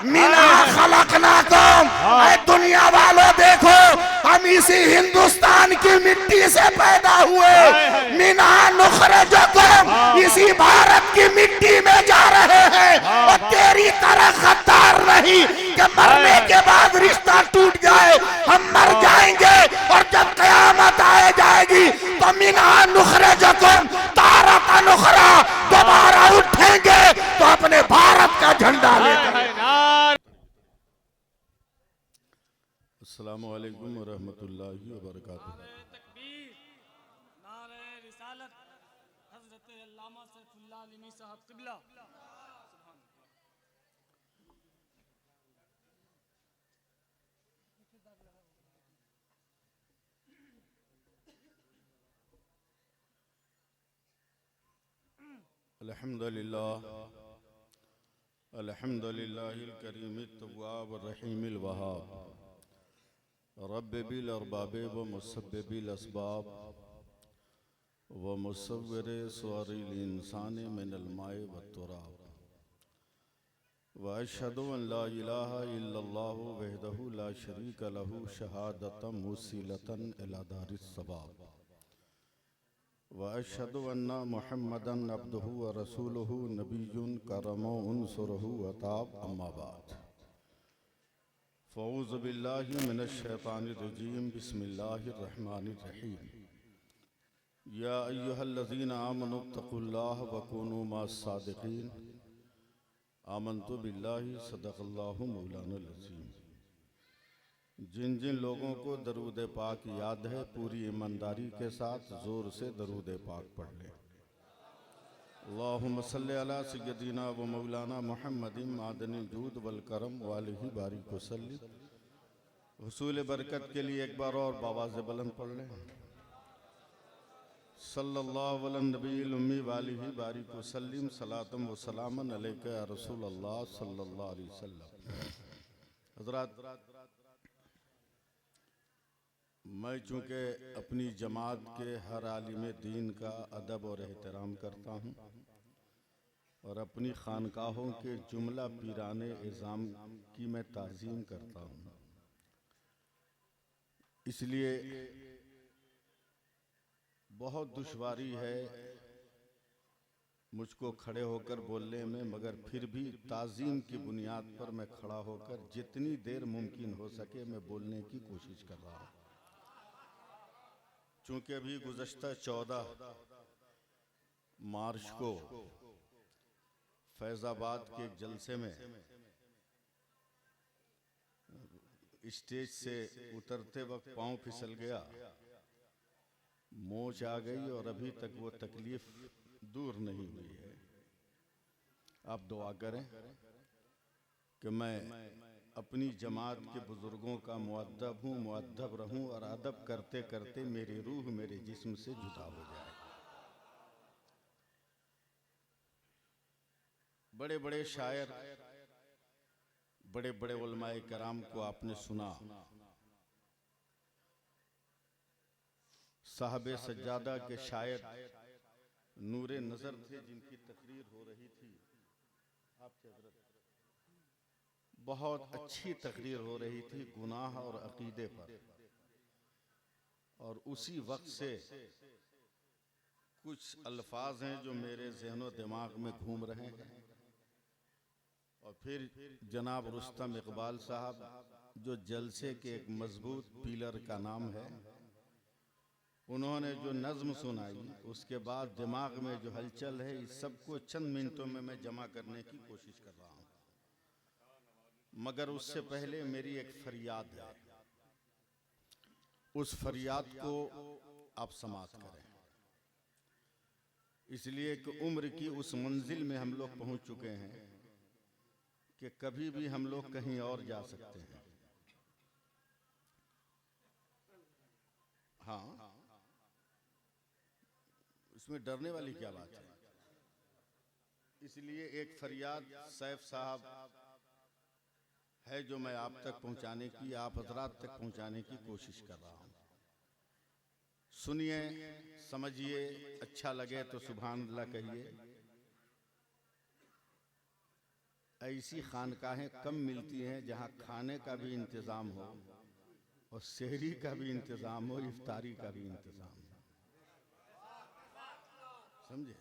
मिना खलकनाकुम, ऐ दुनिया वालों देखो, हम इसी हिंदुस्तान की मिट्टी से पैदा हुए, मिना नुखरजुकुम, इसी भारत की मिट्टी में जा रहे हैं। और तेरी तरह गद्दार नहीं कि मरने के बाद रिश्ता टूट जाए। हम मर जाएंगे और जब कयामत आए जाएगी तो मिना नुखरजुकुम तारतन उखरा, दोबारा उठेंगे तो अपने भारत का झंडा लेकर। अस्सलामु अलैकुम वरहमतुल्लाहि वबरकातुहू। तकबीर, नारे रिसालत, हज़रत अल्लामा सैफुल्लाह अलीमी साहब क़िबला। अल्हम्दुलिल्लाह अल्हम्दुलिल्लाहिल करीमित तव्वाब रहीमिल वहाब रब्ब बिल अरबाब व मुसब्बिबिल अस्बाब व मुसव्विर सुअरिल इंसान मिनल माए व तुराब व अशहदु अन ला इलाहा इल्लल्लाहु वहदहु ला शरीका लहु शहादतम मुसीलतन इला दारिस सवाब व अशहदु अन्ना मुहम्मदन अब्दुहु व रसूलुहु नबियुन करमो उनसुरहु अताब अम्मा बाद फ़ऊज़ु बिल्लाहि मिनश शैतानिर रजीम बिस्मिल्लाहिर रहमानिर रहीम या अय्युहल्लज़ीना आमनुत्तक़ुल्लाह व कूनू मअस सादिक़ीन आमन्तु बिल्लाहि सदक़ल्लाहु मौलानाल अज़ीम। जिन जिन लोगों को दरूद पाक याद है पूरी ईमानदारी के साथ ज़ोर से दरूद पाक पढ़ लें। अल्लाहुम्मा सल्लि अला सय्यदिना व मौलाना मुहम्मदिन मादनिल जूद वल करम व आलिहि बारिक वसल्लिम। हुसूल बरकत के लिए एक बार और बावाज़ बुलंद पढ़ लें। सल्लल्लाहु अला नबील उम्मी व आलिहि बारिक वसल्लिम सलातम व सलामन अलैका या रसूल अल्लाह सल्लल्लाहु अलैहि वसल्लम। हज़रात, मैं चूँकि अपनी जमात के हर आलिम दीन का अदब और एहतराम करता हूँ और अपनी खानकाहों के जुमला पीराने इज़ाम की मैं ताज़ीम करता हूँ, इसलिए बहुत दुश्वारी है मुझको खड़े होकर बोलने में, मगर फिर भी ताज़ीम की बुनियाद पर मैं खड़ा होकर जितनी देर मुमकिन हो सके मैं बोलने की कोशिश कर रहा हूँ। चूँकि अभी गुज़श्ता 14 मार्च को फैज़ाबाद के एक जलसे में स्टेज से उतरते वक्त पाँव फिसल गया, मोच आ गई और अभी तक वो तकलीफ दूर नहीं हुई है। आप दुआ करें कि मैं अपनी जमात के बुजुर्गों का मुअद्दब हूँ, मुअद्दब रहूँ और अदब करते करते मेरी रूह मेरे जिस्म से जुदा हो जाए। बड़े बड़े शायर, बड़े बड़े उलमाए कराम को आपने सुना। साहबे सज्जादा के शायद नूरे नज़र थे जिनकी तकरीर हो रही थी। आपके हज़रत बहुत अच्छी तकरीर हो रही थी गुनाह और अकीदे पर, और उसी वक्त से कुछ अल्फाज हैं जो मेरे ज़हनो दिमाग में घूम रहे हैं। और फिर जनाब रुस्तम इकबाल साहब जो जलसे के एक मजबूत पिलर का नाम है, उन्होंने जो नज़्म सुनाई, उसके बाद दिमाग में जो हलचल है इस सबको चंद मिनटों में मैं जमा करने की कोशिश कर रहा हूँ। मगर उससे पहले मेरी एक फरियाद है, उस फरियाद को आप समाअत करें, इसलिए कि उम्र की उस मंजिल में हम लोग पहुंच चुके हैं कि कभी भी हम लोग कहीं और जा सकते हैं। हाँ, इसमें डरने वाली क्या बात है। इसलिए एक फरियाद सैफ साहब है जो मैं आप तक पहुंचाने की, आप हजरात तक पहुंचाने की कोशिश कर रहा हूं। सुनिए, समझिए, अच्छा लगे तो सुभान अल्लाह कहिए। ऐसी खानकाहें कम मिलती हैं जहाँ खाने का भी इंतज़ाम हो और शहरी का भी इंतज़ाम हो, इफ्तारी का भी इंतज़ाम हो। समझे?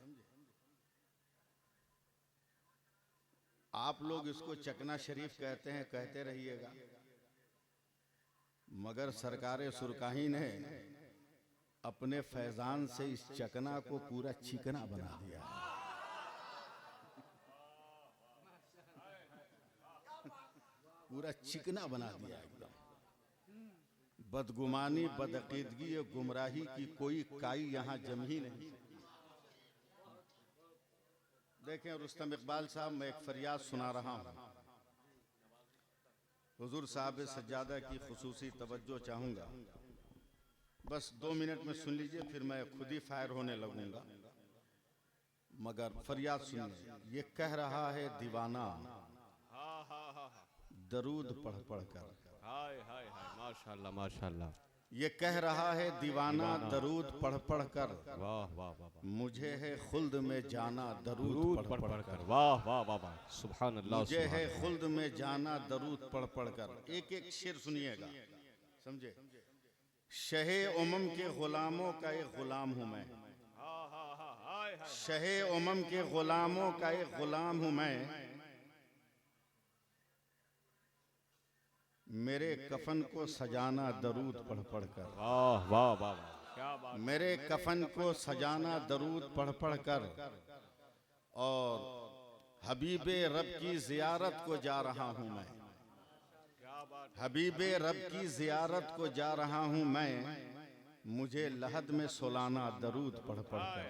आप लोग इसको चकना शरीफ कहते हैं, कहते रहिएगा, मगर सरकार सुरकाही ने अपने फैजान से इस चकना को पूरा चिकना बना दिया है। पूरा चिकना बना दिया एकदम। बदगुमानी, बदअकीदगी और गुमराही की कोई काई यहाँ जम ही नहीं। देखें रुस्तम इकबाल साहब, मैं एक फरियाद सुना रहा हूँ। हुजूर साहब सज्जादा की खुसूसी तवज्जो चाहूँगा, बस 2 मिनट में सुन लीजिए, फिर मैं खुद ही फायर होने लगूंगा। मगर फरियाद सुनिए। ये कह रहा है दीवाना दरूद पढ़ पढ़ कर, हाय हाय हाय, माशाल्लाह माशाल्लाह। ये कह रहा है दीवाना दरूद पढ़ पढ़ कर, वाह वाह वाह वाह, मुझे है खुल्द में जाना दरूद दरूद पढ़ पढ़ कर। वाह वाह वाह वाह, सुभान अल्लाह। मुझे है खुल्द में जाना दरूद पढ़ पढ़ कर। एक एक शेर सुनिएगा, समझे? शहे उमम के गुलामों का एक गुलाम हूँ मैं, शहे उमम के गुलामों का एक गुलाम हूँ मैं। मेरे कफन को सजाना दरूद पढ़ पढ़ कर, वाह वाह वाह, क्या बात। मेरे कफन को सजाना दरूद पढ़ पढ़ कर, और हबीबे रब की जियारत को जा रहा हूँ मैं, हबीबे रब की जियारत को जा रहा हूँ मैं। मुझे लहद में सुलाना दरूद पढ़ पढ़ कर,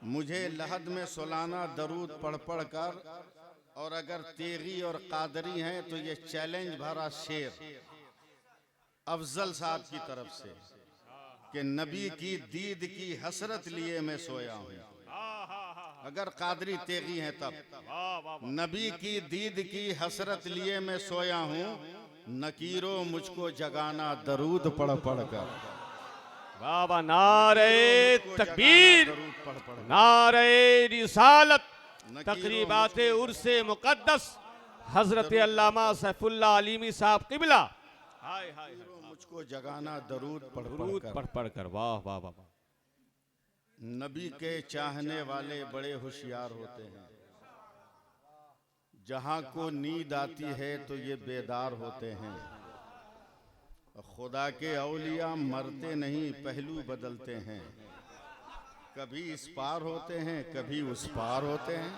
मुझे लहद में सुलाना दरूद पढ़ पढ़ कर। और अगर तेगी और कादरी हैं तो ये चैलेंज भरा शेर अफजल साहब की तरफ से कि नबी की दीद की हसरत लिए मैं सोया हूँ। अगर कादरी तेगी हैं तब, नबी की दीद की हसरत लिए मैं सोया हूँ। नकीरो मुझको जगाना दरूद पढ़ पढ़ कर। वाह वाह, नारे तकबीर, नारे रिसालत, तकरीबात उर्से मुकद्दस हजरत अल्लामा सैफुल्लाह अलीमी साहब किबला। हाय हाय, मुझको जगाना दरूद पढ़ पढ़ पढ़ कर। वाह वाह वाह। नबी के चाहने वाले बड़े होशियार होते हैं, जहां को नींद आती है तो ये बेदार होते हैं। खुदा के औलिया मरते नहीं, पहलू बदलते हैं। कभी इस पार होते हैं, कभी उस पार होते हैं,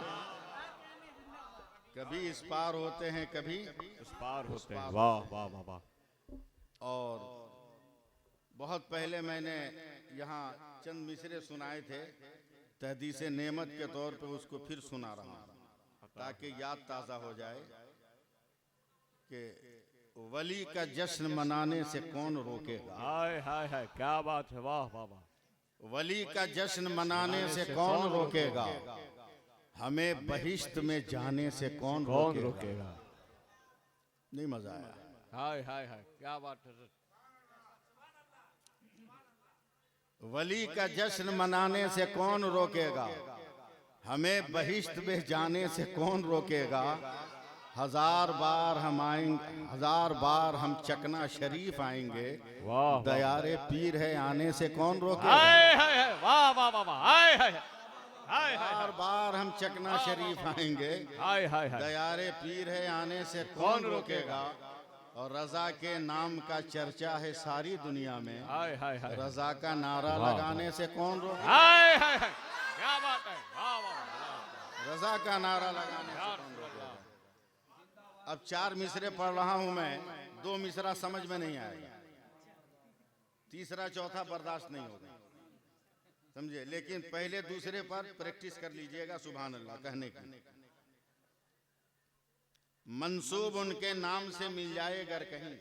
कभी इस पार होते हैं, कभी उस पार होते हैं। वाह वाह वाह वाह। और बहुत पहले मैंने यहाँ चंद मिसरे सुनाए थे, तहदीस नेमत के तौर पे उसको फिर सुना रहा हूँ ताकि याद ताज़ा हो जाए कि वली का जश्न मनाने से कौन रोकेगा। हाय हाय हाय, क्या बात है। वाह वाह वाह। वली का जश्न मनाने से कौन रोकेगा, हमें बहिश्त में जाने से कौन रोकेगा। नहीं मजा आया? हाय हाय हाय, क्या बात है। वली का जश्न मनाने से कौन रोकेगा, हमें बहिश्त में जाने से कौन रोकेगा। हजार बार हम आएंगे, हजार बार हम चकना शरीफ आएंगे। वाह, दयारे पीर है आने से कौन रोकेगा। हाय हाय हाय, वाह वाह वाह वाह, हाय हाय हाय। हजार बार हम चकना शरीफ आएंगे। हाय हाय हाय, दयारे पीर है आने से कौन रोकेगा। और रजा के नाम का चर्चा है सारी दुनिया में। हाय हाय हाय, रजा का नारा लगाने से कौन रोकेगा। हाय हाय हाय, क्या बात है। वाह वाह, रजा का नारा लगाने से कौन रोकेगा। अब 4 मिसरे पढ़ रहा हूं मैं, 2 मिसरा समझ में नहीं आएगा, तीसरा चौथा बर्दाश्त नहीं होगा, समझे। लेकिन पहले दूसरे पर प्रैक्टिस कर लीजिएगा सुभान अल्लाह कहने की। मंसूब उनके नाम से मिल जाए अगर कहीं।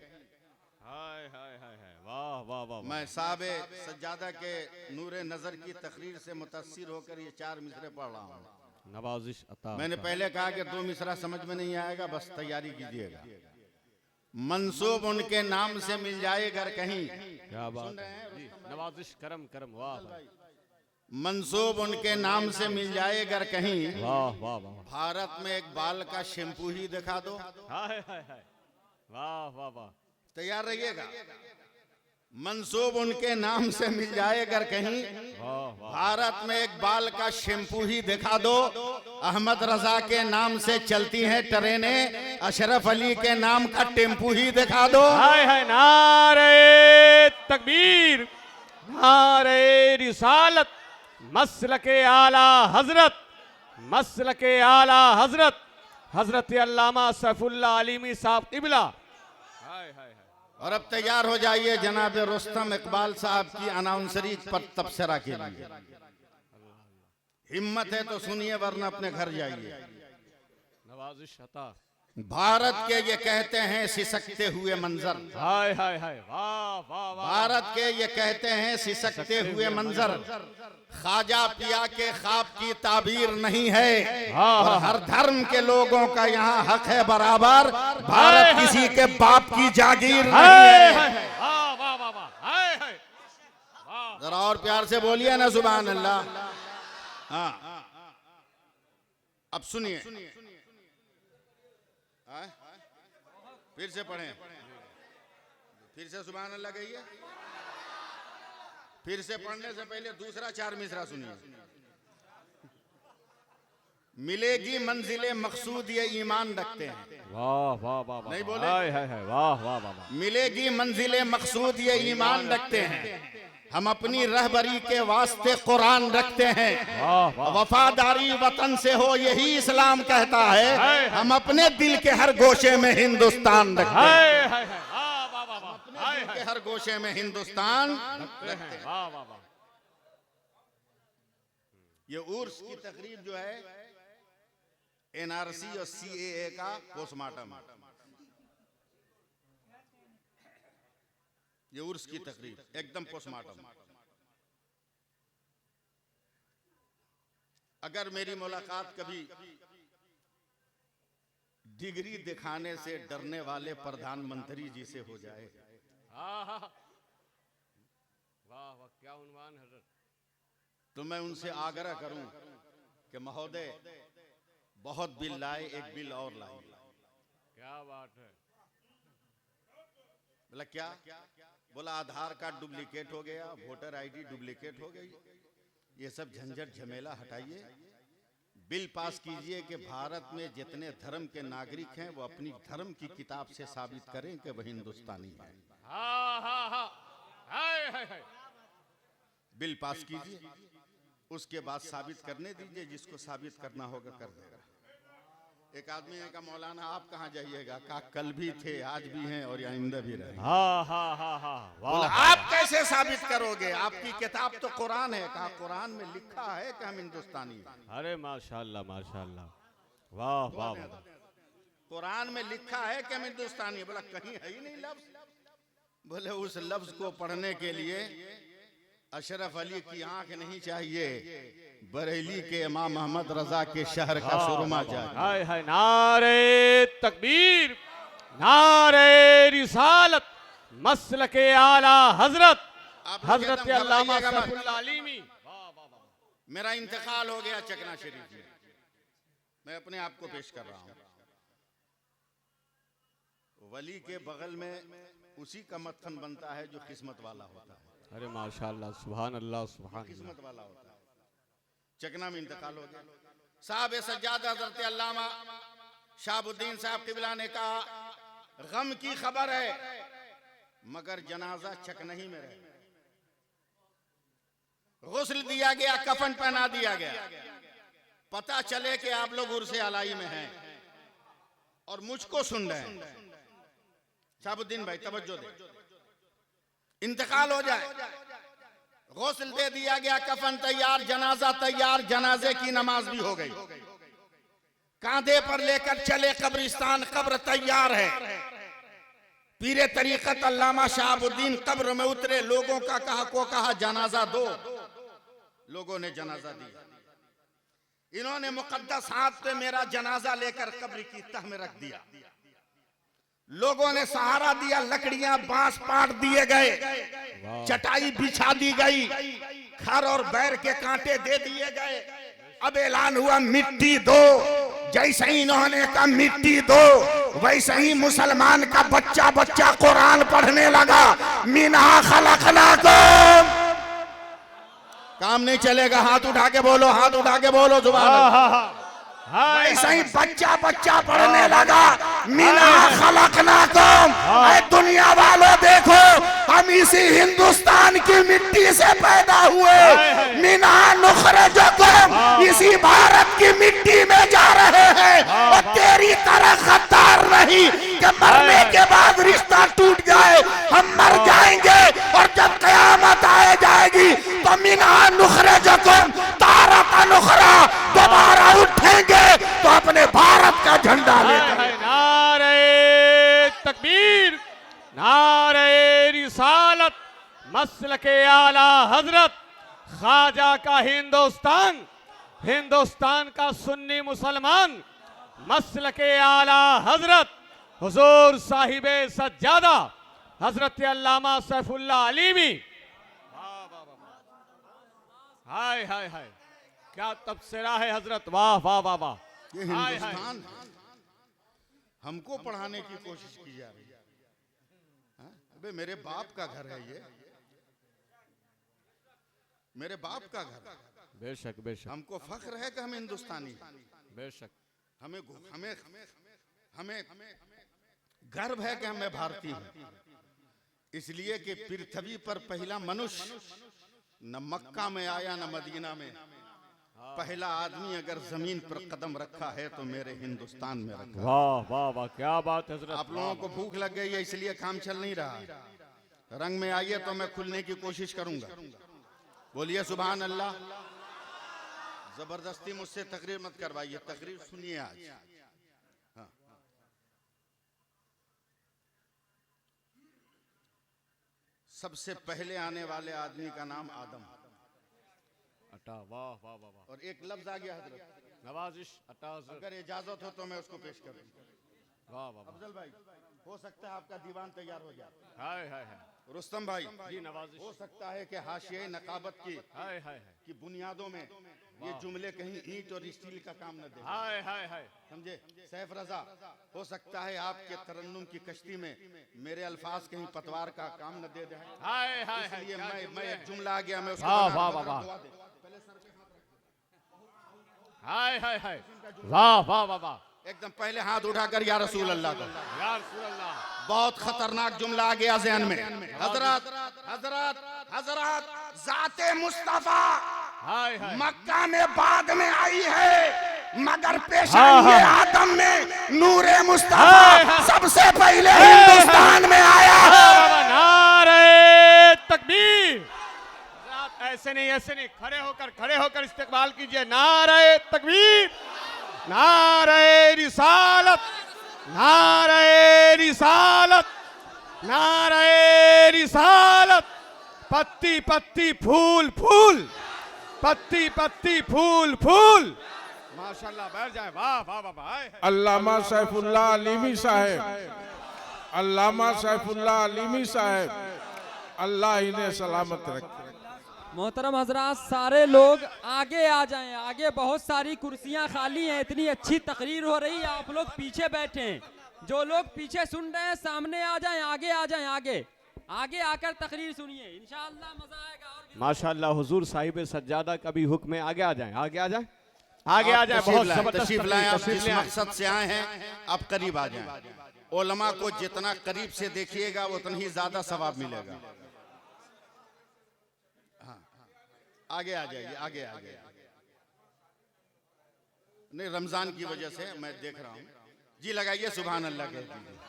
हाय हाय हाय हाय, वाह वाह वाह। मैं साहब सज्जादा के नूरे नजर की तकरीर से मुतासिर होकर ये 4 मिसरे पढ़ रहा हूँ। नवाजिश अता। मैंने पहले कहा कि 2 मिसरा समझ में नहीं आएगा, बस तैयारी कीजिएगा। मंसूब उनके नाम से मिल जाए अगर कहीं। क्या बात है जी, नवाजिश करम करम। वाह भाई, मंसूब उनके नाम से मिल जाए अगर कहीं, वाह वाह वाह, भारत में एक बाल का शैम्पू ही दिखा दो। हाय हाय हाय, वाह वाह वाह, तैयार रहिएगा। मंसूब उनके नाम से मिल जाए अगर कहीं, वाह वाह, भारत में एक बाल का शैम्पू ही दिखा दो। अहमद रजा के नाम से चलती हैं ट्रेनें, अशरफ अली के नाम का टेम्पू ही दिखा दो। हाय हाय, नारे तकबीर, नारे रिसालत, मसलके आला हजरत, मसलके आला हजरत हजरत अल्लामा सैफुल्लाह आलिमी साहब क़िबला। हाय हाय हाय, और अब तैयार हो जाइए जनाब रुस्तम इकबाल साहब की अनाउंसरी पर तबसरा के लिए। हिम्मत है तो सुनिए वरना अपने घर जाइए। नवाजिश अता। भारत के ये कहते हैं सिसकते हुए मंजर, हाय हाय हाय, वाह वाह वाह, भारत के ये कहते हैं सिसकते हुए मंजर, ख्वाजा पिया के ख्वाब की ताबीर नहीं है। और हर धर्म के लोगों का यहाँ हक है बराबर, भारत किसी के बाप की जागीर नहीं है। वाह वाह वाह वाह, हाय हाय, जरा और प्यार से बोलिए ना सुभान अल्लाह। हाँ, अब सुनिए, फिर से पढ़ें, फिर से सुभान अल्लाह कहिए। फिर से पढ़ने से पहले दूसरा चार मिसरा सुनिए। मिलेगी मंजिले मकसूद ये ईमान रखते हैं। वाह वाह वाह, नहीं बोले? हाय हाय हाय, वाह वाह वाह, मिलेगी मंजिले मकसूद ये ईमान रखते हैं। हम अपनी रहबरी के वास्ते कुरान रखते हैं। वाह वाह, वफादारी वतन से हो यही इस्लाम कहता है। हम अपने दिल के हर गोशे में हिंदुस्तान रखते हैं। हाय हाय हाय, वाह वाह वाह वाह, हाय दिल के हाय, हर गोशे में हिंदुस्तान रखते हैं, वाह वाह वाह। ये उर्स की तकरीब जो है एनआरसी और सीएए का पोस्टमार्टम, ये उर्स की तकरीब एकदम पोस्टमार्टम। अगर मेरी मुलाकात कभी डिग्री दिखाने से डरने वाले प्रधानमंत्री जी से हो जाए, हाँ हाँ, वाह वाह, क्या उन्वान हजरत। तो मैं उनसे आग्रह करूं कि महोदय बहुत बिल लाए, एक बिल और लाइए। क्या बात है। बोला क्या? बोला आधार कार्ड डुप्लीकेट हो गया, वोटर आईडी डुप्लीकेट हो गई, ये सब झंझट झमेला हटाइए, बिल पास कीजिए कि भारत में जितने धर्म के नागरिक हैं वो अपनी धर्म की किताब से साबित करें कि वह हिंदुस्तानी है। हाँ हाँ हाँ, हाय हाय हाय, बिल पास कीजिए, उसके बाद साबित करने दीजिए, जिसको साबित करना होगा कर देगा। एक आदमी ने कहा मौलाना आप कहाँ जाइएगा? कहा कल भी थे, आज भी हैं और आइंदा भी रहेंगे। हाँ हाँ हाँ हाँ, बोला वाह, आप कैसे साबित करोगे? आपकी किताब तो कुरान है। कहा कुरान में लिखा है कि हम हिंदुस्तानी हैं। अरे माशाल्लाह माशाल्लाह, वाह वाह वाह, कुरान में लिखा है कि हम हिंदुस्तानी हैं। बोला कहीं है ही नहीं लफ्ज। बोले उस लफ्ज को पढ़ने के लिए अशरफ अली की आंख नहीं चाहिए, बरेली के इमाम मोहम्मद रजा के शहर का सुरमा चाहिए। हाय हाय, नारे तकबीर, नारे रिसालत, मसलके आला हजरत हजरत अल्लामा सैफुल्लाह आलिमी। वाह वाह वाह, मेरा इंतकाल हो गया चकना शरीफ में, मैं अपने आप को पेश कर रहा हूं। वली के बगल में उसी का मत्थन बनता है जो किस्मत वाला होता है। अरे माशाल्लाह, सुभान अल्लाह सुभान अल्लाह, किस्मत वाला होता है। चकना में इंतकाल हो गया। साहब सज्जाद हजरत अल्लामा शाहबुद्दीन साहब क़िबला ने कहा गम की खबर है मगर जनाजा चकनही में रहे। गुस्ल दिया गया, कफन पहना दिया गया, पता चले कि आप लोग उर्से अलाई में हैं और मुझको सुन रहे हैं। शाहबुद्दीन भाई तवज्जो दे, इंतकाल हो जाए, गुस्ल दे दिया गया, कफन तैयार, जनाजा तैयार, जनाजे की नमाज भी हो गई, कांधे पर लेकर चले कब्रिस्तान, कब्र तैयार है। पीरे तरीकत अल्लामा शाहबुद्दीन कब्र में उतरे, लोगों का कहा जनाजा दो। लोगों ने जनाजा दिया। इन्होंने मुकद्दस हाथ पे मेरा जनाजा लेकर कब्र की तह में रख दिया। लोगों ने सहारा दिया, लकड़ियां बांस पाट दिए गए, चटाई बिछा दी गई, खर और बैर के कांटे दे दिए गए। अब ऐलान हुआ मिट्टी दो। जैसे ही इन्होंने कहा मिट्टी दो, वैसे ही मुसलमान का बच्चा बच्चा कुरान पढ़ने लगा। मिनहा खलकनाकुम। काम नहीं चलेगा, हाथ उठा के बोलो, हाथ उठा के बोलो सुभान अल्लाह। ऐसा ही बच्चा बच्चा पढ़ने लगा। मिनहा खलकनाकुम। ऐ दुनिया वालों देखो, हम इसी हिंदुस्तान की मिट्टी से पैदा हुए। मिनहा नुखरिजुकुम। इसी भारत की मिट्टी में जा रहे हैं। और तेरी तरह गद्दार नहीं कि मरने के बाद रिश्ता टूट जाए। हम मर जाएंगे और जब कयामत आ जाएगी तो मिनहा नुखरिजुकुम तारतन उखरा, दोबारा उठेंगे तो अपने भारत का झंडा लेकर। नारे तकबीर, नारे रिसालत, मसलके आला हजरत, ख्वाजा का हिंदुस्तान, हिंदुस्तान का सुन्नी मुसलमान, मसलके आला हजरत हुजूर साहिबे सज्जादा हजरत अल्लामा सैफुल्लाह अलीमी। हाय हाय हाय, क्या तबसरा है हजरत, वाह वाह वाह वाह। ये हिंदुस्तान हमको पढ़ाने की कोशिश की जा रही है। हाँ? अबे मेरे बाप का घर है ये, मेरे बाप का घर। बेशक बेशक, हमको फख्र है कि हम हिंदुस्तानी हैं। बेशक, हमें हमें हमें गर्व है कि मैं भारतीय हूं। इसलिए कि पृथ्वी पर पहला मनुष्य न मक्का में आया न मदीना में। पहला आदमी अगर जमीन पर कदम रखा है तो मेरे हिंदुस्तान में रखा। वाह वाह वाह, क्या बात है हजरत। आप लोगों को भूख लग गई है इसलिए काम चल नहीं रहा। रंग में आइए तो मैं खुलने की कोशिश करूंगा। बोलिए सुभान अल्लाह। जबरदस्ती मुझसे तकरीर मत करवाइए, तकरीर सुनिए आज। हाँ। सबसे पहले आने वाले आदमी का नाम आदम। अटा, वाह वाह वाह वाह। और एक लफ्ज आ गया हजरत, नवाजिश अटा हजरत। अगर इजाजत हो तो मैं उसको पेश करूं। वाह वाह वाह। अफजल भाई, हो सकता है आपका दीवान तैयार हो जाए। हाय हाय हाय। रुस्तम भाई जी नवाजिश। हो सकता है कि हाशिए नकाबत की हाय हाय हाय। की बुनियादों में ये जुमले कहीं ईंट और स्टील का काम न दे। हाय हाय हाय। समझे सैफ रजा, हो सकता है आपके तरन्नुम की कश्ती में मेरे अल्फाज कहीं पतवार का काम न दे जाए। हाय हाय हाय। इसलिए मैं एक जुमला आ गया, मैं उसको वाह बना वाह रहा वाह हूं। वाह। दुआ दे। हाय हाय हाय। वाह वाह वाह वाह। एकदम पहले हाथ उठाकर या रसूल अल्लाह को। या रसूल अल्लाह। बहुत खतरनाक जुमला आ गया ज़हन में। हजरत हजरत हजरत जाते मुस्तफा हाय हाय। मक्का में बाद में आई है, मगर पेशानी आदम में नूरे मुस्तफा सबसे पहले हिंदुस्तान में आया है। नारे तकबीर। ऐसे नहीं, ऐसे नहीं, खड़े होकर इस्तेकबाल कीजिए। नारे तकबीर, नारे रिसालत, नारे रिसालत, नारे रिसालत। पत्ती पत्ती फूल फूल, पत्ती पत्ती फूल फूल। माशाल्लाह, बैठ जाए। वाह वाह वाह वाह। अल्लामा सैफुल्लाह अलीमी साहब, अल्लामा सैफुल्लाह अलीमी साहब, अल्लाह इन्हें सलामत रखे। मोहतरम हजरात, सारे लोग आगे आ जाएं, आगे बहुत सारी कुर्सियां खाली हैं। इतनी अच्छी तकरीर हो रही है, आप लोग पीछे बैठे हैं। जो लोग पीछे सुन रहे हैं सामने आ जाएं, आगे आ जाएं, आगे आकर तकरीर सुनिए, इंशाअल्लाह मजा आएगा। और माशाल्लाह, हुजूर साहिब सज्जादा का भी हुक्म है, आगे आ जाएं, आगे आ जाएं, आगे आ जाएं। बहुत जबरदस्त तशरीफ लाएं। आप तशरीफ जिस ले आएं। मकसद से आए हैं आप करीब आ जाएं। उलमा को जितना करीब से देखिएगा उतना ही ज्यादा सवाब मिलेगा। हाँ, आगे आ जाइए, आगे आ जाइए। नहीं, रमजान की वजह से मैं देख रहा हूँ। जी लगाइए सुभान अल्लाह कह दीजिए।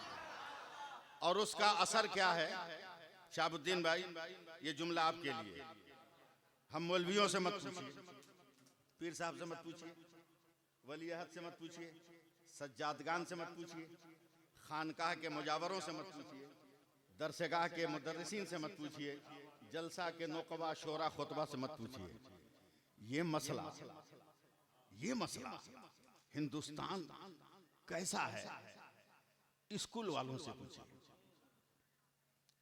और उसका असर क्या है शाहबुद्दीन भाई, ये जुमला आपके लिए। हम मौलवियों से मत पूछिए, पीर साहब से मत पूछिए, वली अहद से मत पूछिए, सज्जादगान से मत पूछिए, खानकाह के मुजावरों से मत पूछिए, दरसगाह के मुदर्रिसीन से मत पूछिए, जलसा के नौकबा शोरा खुतबा से मत पूछिए। ये मसला हिंदुस्तान कैसा है, स्कूल वालों से पूछिए,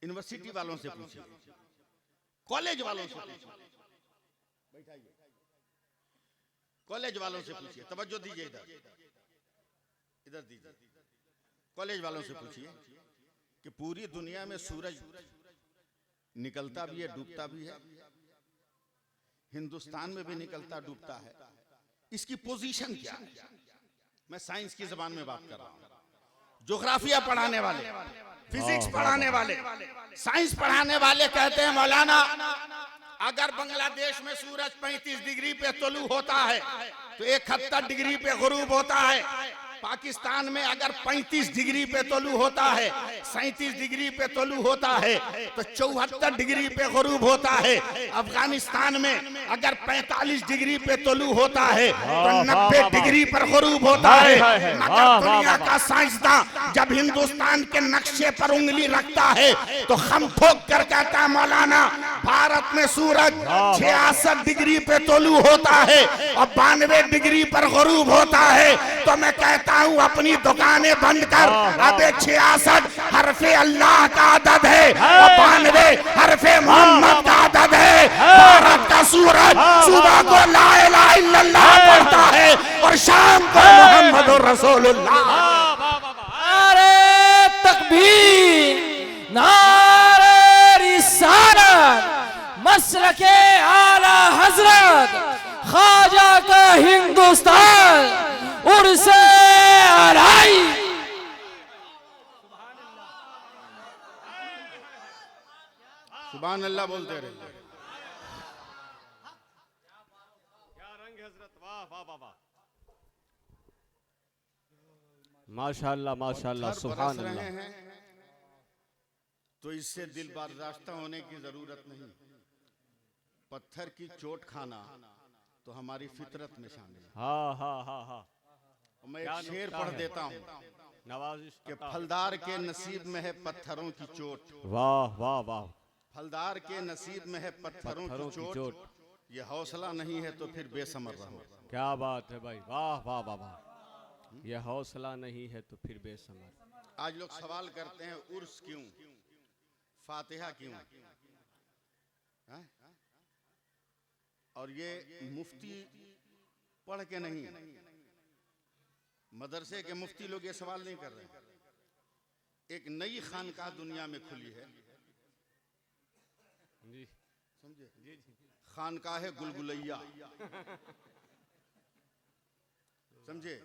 यूनिवर्सिटी वालों से पूछिए, कॉलेज वालों से पूछिए, बैठाइए, कॉलेज वालों से पूछिए, तवज्जो दीजिए, इधर दीजिए, कॉलेज वालों से पूछिए कि पूरी दुनिया में सूरज निकलता भी है, डूबता भी है, हिंदुस्तान में भी निकलता डूबता है, इसकी पोजीशन क्या है? मैं साइंस की जबान में बात कर रहा हूं। ज्योग्राफिया पढ़ाने वाले, फिजिक्स पढ़ाने वाले, साइंस पढ़ाने वाले कहते हैं मौलाना अगर बांग्लादेश में सूरज 35 डिग्री पे तुलू होता है तो 71 डिग्री पे गुरूब होता है, पाकिस्तान में अगर 35 डिग्री पे तुलू होता है, 37 डिग्री पे तुलू होता है तो 74 डिग्री पे गुरूब होता है, अफगानिस्तान में अगर 45 डिग्री पे तुलू होता है तो 90 डिग्री पर गुरूब होता है। मगर दुनिया का साइंसदान जब हिंदुस्तान के नक्शे पर उंगली रखता है तो हम ठोक कर कहता है मौलाना भारत में सूरज 66 डिग्री पे तुलू होता है और 92 डिग्री पर गुरूब होता है। तो मैं कहता हूं अपनी दुकानें बंद कर, अबे 66 हरफे अल्लाह का अदद है और 92 हरफे मोहम्मद का अदद है। भारत का सूरज सुबह को ला इलाहा इल्लल्लाह पढ़ता है और शाम को मोहम्मद रसूलुल्लाह। नारे तकबीर, नारे रिसालत, मसलके आला हजरत ख्वाजा का हिंदुस्तान उर्से अलाई। सुभान अल्लाह बोलते रहे। क्या रंग है हजरत, वाह वाह वाह वाह, माशाअल्लाह माशाअल्लाह, सुभान अल्लाह। तो इससे दिल बर्दाश्त होने की जरूरत नहीं। पत्थर की चोट खाना तो हमारी फितरत में शामिल है। हाँ हाँ हाँ हाँ, मैं एक शेर पढ़ देता हूँ नवाजिश कि फलदार के नसीब में है पत्थरों की चोट, वाह वाह वाह, फलदार के नसीब में है पत्थरों की चोट, ये हौसला नहीं है तो फिर बेसमर रहो। क्या बात है भाई, वाह वाह वाह वाह, ये हौसला नहीं है तो फिर बेसमर। आज लोग सवाल करते हैं उर्स क्यों, फातिहा क्यों, है? और ये मुफ्ती पढ़ के नहीं, मदरसे के मुफ्ती लोग ये सवाल नहीं कर रहे। एक नई खानकाह दुनिया में खुली है, समझे, खानकाह गुलगुलैया, समझे,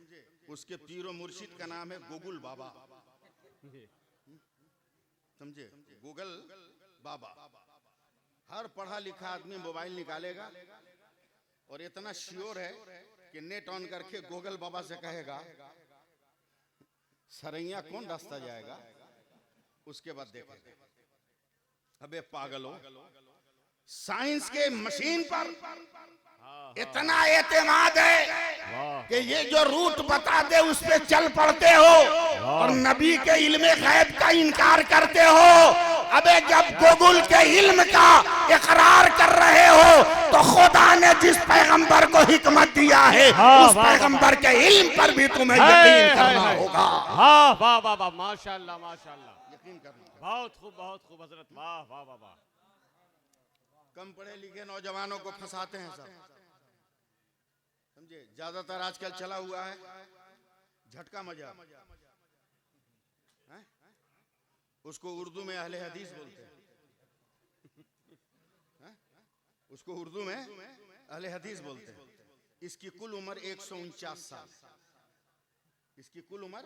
उसके पीरो मुर्शिद का नाम है गोगुल बाबा, समझे, गूगल बाबा। हर पढ़ा लिखा आदमी मोबाइल निकालेगा और इतना श्योर है कि नेट ऑन करके गूगल बाबा से कहेगा सरैया कौन रास्ता जाएगा, उसके बाद देखेगा। अबे पागलो, साइंस के मशीन पर इतना एतमाद है कि ये जो रूट बता दे उस पे चल पड़ते हो और नबी के इल्म गैब का इनकार करते हो। अबे जब गूगल के इल्म का इकरार कर रहे हो तो खुदा ने जिस पैगंबर को हिकमत दिया है उस पैगंबर के इल्म पर भी तुम्हें यकीन करना होगा। हाँ वाह वाह वाह, माशाअल्लाह माशाअल्लाह, यकीन करना। बहुत खूब हजरत, वाह वाह वाह वाह। कम पढ़े लिखे नौजवानों को फंसाते हैं सब, समझे। ज्यादातर आजकल चला हुआ है झटका मजाक, उसको उर्दू में अहले हदीस बोलते हैं, उसको उर्दू में अहले हदीस बोलते हैं। इसकी कुल उम्र 149 साल, इसकी कुल उम्र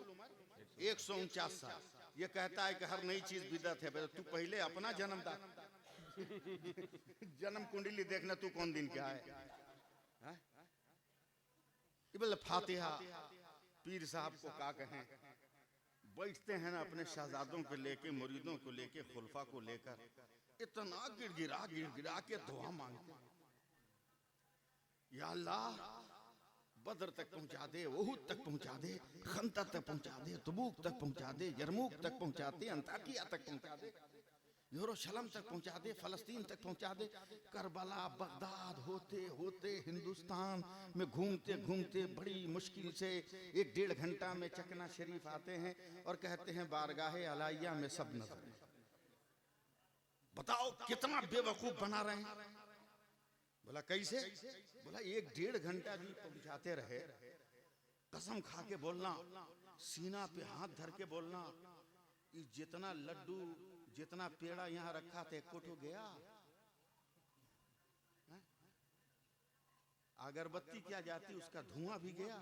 149 साल। ये कहता है कि हर नई चीज बिदअत है। तू पहले अपना जन्म जन्म कुंडली देखना, तू कौन दिन क्या है। इबल फातिहा पीर साहब को क्या कहें, बैठते हैं ना अपने शहजादों को लेके, मुरीदों को लेके, खुलफा को लेकर, इतना गिड़गिड़ा के दुआ मांगते, या अल्लाह बदर तक पहुंचा दे, ओहुद तक पहुंचा दे, खंदक तक पहुंचा दे, तबूक तक पहुंचा दे, यरमूक तक पहुंचा दे, अंताकिया तक पहुंचा दे। यरूशलेम तक पहुंचा दे, फलस्तीन तक पहुंचा दे, करबला बगदाद होते होते हिंदुस्तान में घूमते घूमते बड़ी मुश्किल से 1-1.5 घंटा में चकना शरीफ आते हैं और कहते हैं बारगाहे अलाइया में सब नजर। बताओ कितना बेवकूफ बना रहे हैं। बोला कैसे? बोला 1-1.5 घंटा भी पहुंचाते रहे, कसम खा के बोलना, सीना पे हाथ धर के बोलना, ये जितना लड्डू जितना पेड़ा यहाँ रखा था कोठो गया। अगरबत्ती क्या जाती उसका धुआं भी गया।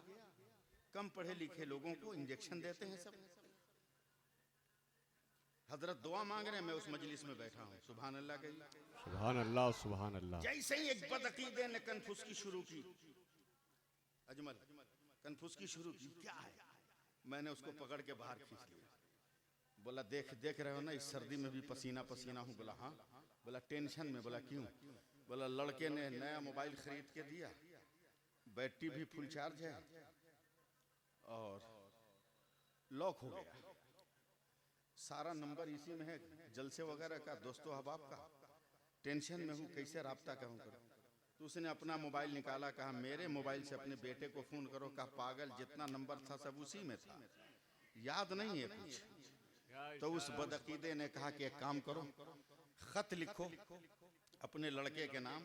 कम पढ़े लिखे लोगों को इंजेक्शन देते हैं सब। हजरत दुआ मांग रहे हैं, मैं उस मजलिस में बैठा हूँ। सुभान अल्लाह कहिए। सुभान अल्लाह, सुभान अल्लाह। जैसे ही एक बदअकीदे ने कन्फुसकी शुरू की, अजमल कन्फुसकी शुरू की, क्या है? मैंने उसको पकड़ के बाहर खींच लिया। बोला देख रहे हो ना, इस सर्दी में भी पसीना पसीना हूँ। बोला हाँ। बोला टेंशन में। बोला क्यों? बोला लड़के ने नया मोबाइल खरीद के दिया, बैटरी भी फुल चार्ज है और लॉक हो गया, सारा नंबर इसी में है, जलसे वगैरह का, दोस्तों अहबाब का। टेंशन में हूँ, कैसे राब्ता करूँ? तो उसने अपना मोबाइल निकाला, कहा मेरे मोबाइल से अपने बेटे को फोन करो। कहा पागल, जितना नंबर था सब उसी में था, याद नहीं है कुछ। तो उस बदअकीदे ने कहा कि एक काम करो, खत लिखो अपने लड़के के नाम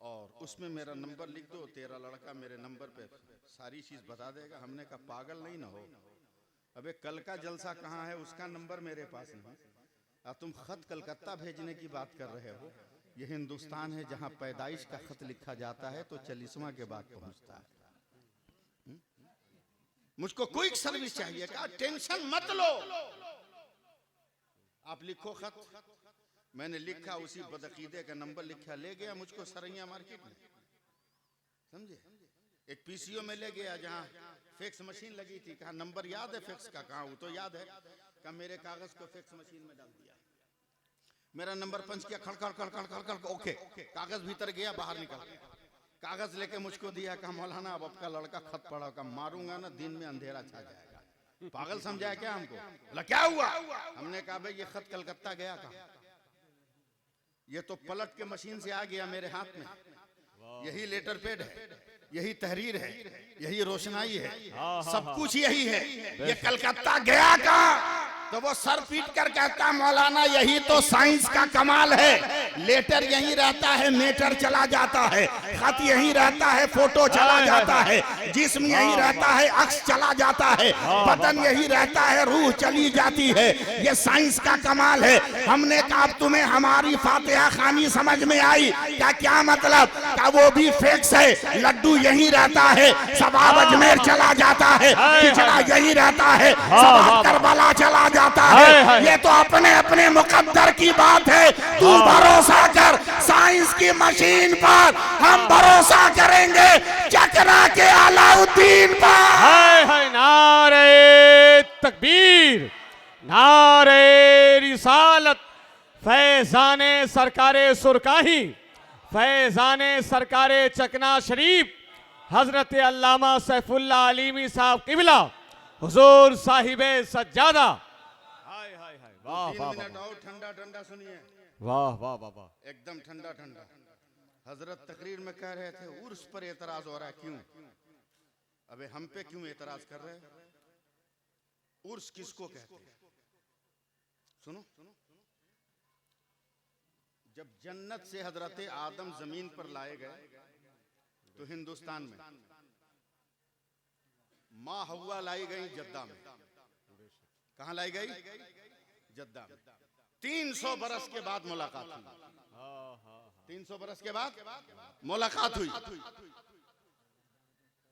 और उसमें मेरा नंबर लिख दो, तेरा लड़का मेरे नंबर पे सारी चीज बता देगा। हमने कहा पागल नहीं ना हो, अबे कल का जलसा कहाँ है, उसका नंबर मेरे पास नहीं। अब तुम खत कलकत्ता भेजने की बात कर रहे हो। ये हिंदुस्तान है जहाँ पैदाइश का खत लिखा जाता है तो 40वां के बाद पहुंचता है। मुझको क्विक सर्विस चाहिए। कहा टेंशन मत लो, आप लिखो खत। मैंने लिखा, उसी बदअकीदे का नंबर लिखा, ले गया मुझको सरैया मार्केट में, समझे, एक पीसीओ में ले गया जहाँ फैक्स मशीन लगी थी। कहा नंबर याद है फैक्स का? कहा वो तो याद है। कहा मेरे कागज को फैक्स मशीन में डाल दिया, मेरा नंबर पंच किया, खड़खड़ खड़खड़ खड़खड़, ओके। कागज भीतर गया, बाहर निकल, कागज लेके मुझको दिया। कहा मौलाना अब आपका लड़का खत पढ़ा। कहा मारूंगा ना दिन में अंधेरा छा जाएगा। पागल समझाया क्या हमको? बोला क्या हुआ? हमने कहा भाई ये खत कलकत्ता गया था, ये तो पलट के मशीन से आ गया मेरे हाथ में, यही लेटर पैड है, यही तहरीर है, यही रोशनाई है, सब कुछ यही है। ये कलकत्ता गया कहाँ? तो वो सर पीट कर कहता मौलाना यही तो साइंस का कमाल है, लेटर यहीं रहता है, मेटर चला जाता है, खत यहीं रहता है, फोटो चला जाता है, जिस्म यहीं रहता है, अक्स चला जाता है, बदन यहीं रहता है, रूह चली जाती है। ये साइंस का कमाल है। हमने कहा तुम्हें हमारी फातिहा खानी समझ में आई क्या? क्या मतलब? क्या वो भी फेक्स है? लड्डू यहीं रहता है, सबाब अजमेर चला जाता है, खिचड़ा यहीं रहता है, सबाब करबला चला जाता है। ये तो अपने अपने मुकद्दर की बात है। तू भरोसा कर साइंस की मशीन पर, हम भरोसा करेंगे चकना के अलाउद्दीन पर। हाय हाय, नारे तकबीर, नारे रिसालत, फैजाने सरकारे सुरकाही, फैजाने सरकारे चकना शरीफ, हजरत अल्लामा सैफुल्लाह अलीमी साहब किबला, हुजूर साहिबे सज्जादा। हाय हाय हाय, वाह वाह 3 मिनट और ठंडा ठंडा सुनिए, वाह वाह वाह वाह, एकदम ठंडा ठंडा। हजरत तकरीर में कह रहे थे उर्स पर एतराज हो रहा है, क्यों? अबे हम पे क्यों एतराज कर रहे हैं? उर्स किसको कहते हैं? सुनो, जब जन्नत से हजरत आदम जमीन पर लाए गए तो हिंदुस्तान में माँ हव्वा लाई गई जद्दा में। कहाँ लाई गई? जद्दा में। 300 बरस के बाद मुलाकात हुई। 300 बरस के बाद मुलाकात हुई।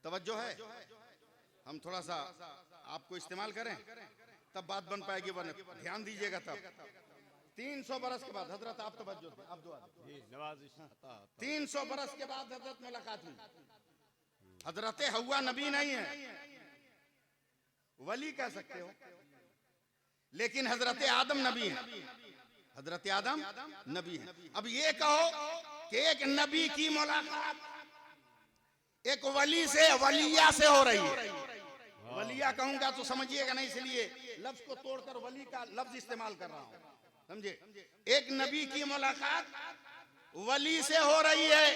तवज्जो है? हम थोड़ा सा आपको इस्तेमाल करें तब बात बन पाएगी, वरना ध्यान दीजिएगा तब। 300 बरस के बाद हजरत, आप तवज्जो दें, आप दुआ दें। 300 बरस के बाद हजरत मुलाकात हुई। हजरत हव्वा नबी नहीं है, वली कह सकते हो, लेकिन हजरत आदम नबी है। हजरत आदम नबी है। अब ये कहो कि एक नबी की मुलाकात एक वली से, वलिया से हो रही है। वलिया कहूंगा तो समझिएगा नहीं, इसलिए लफ्ज को तोड़कर वली का लफ्ज इस्तेमाल कर रहा हूं। समझे? एक नबी की मुलाकात वली से हो रही है।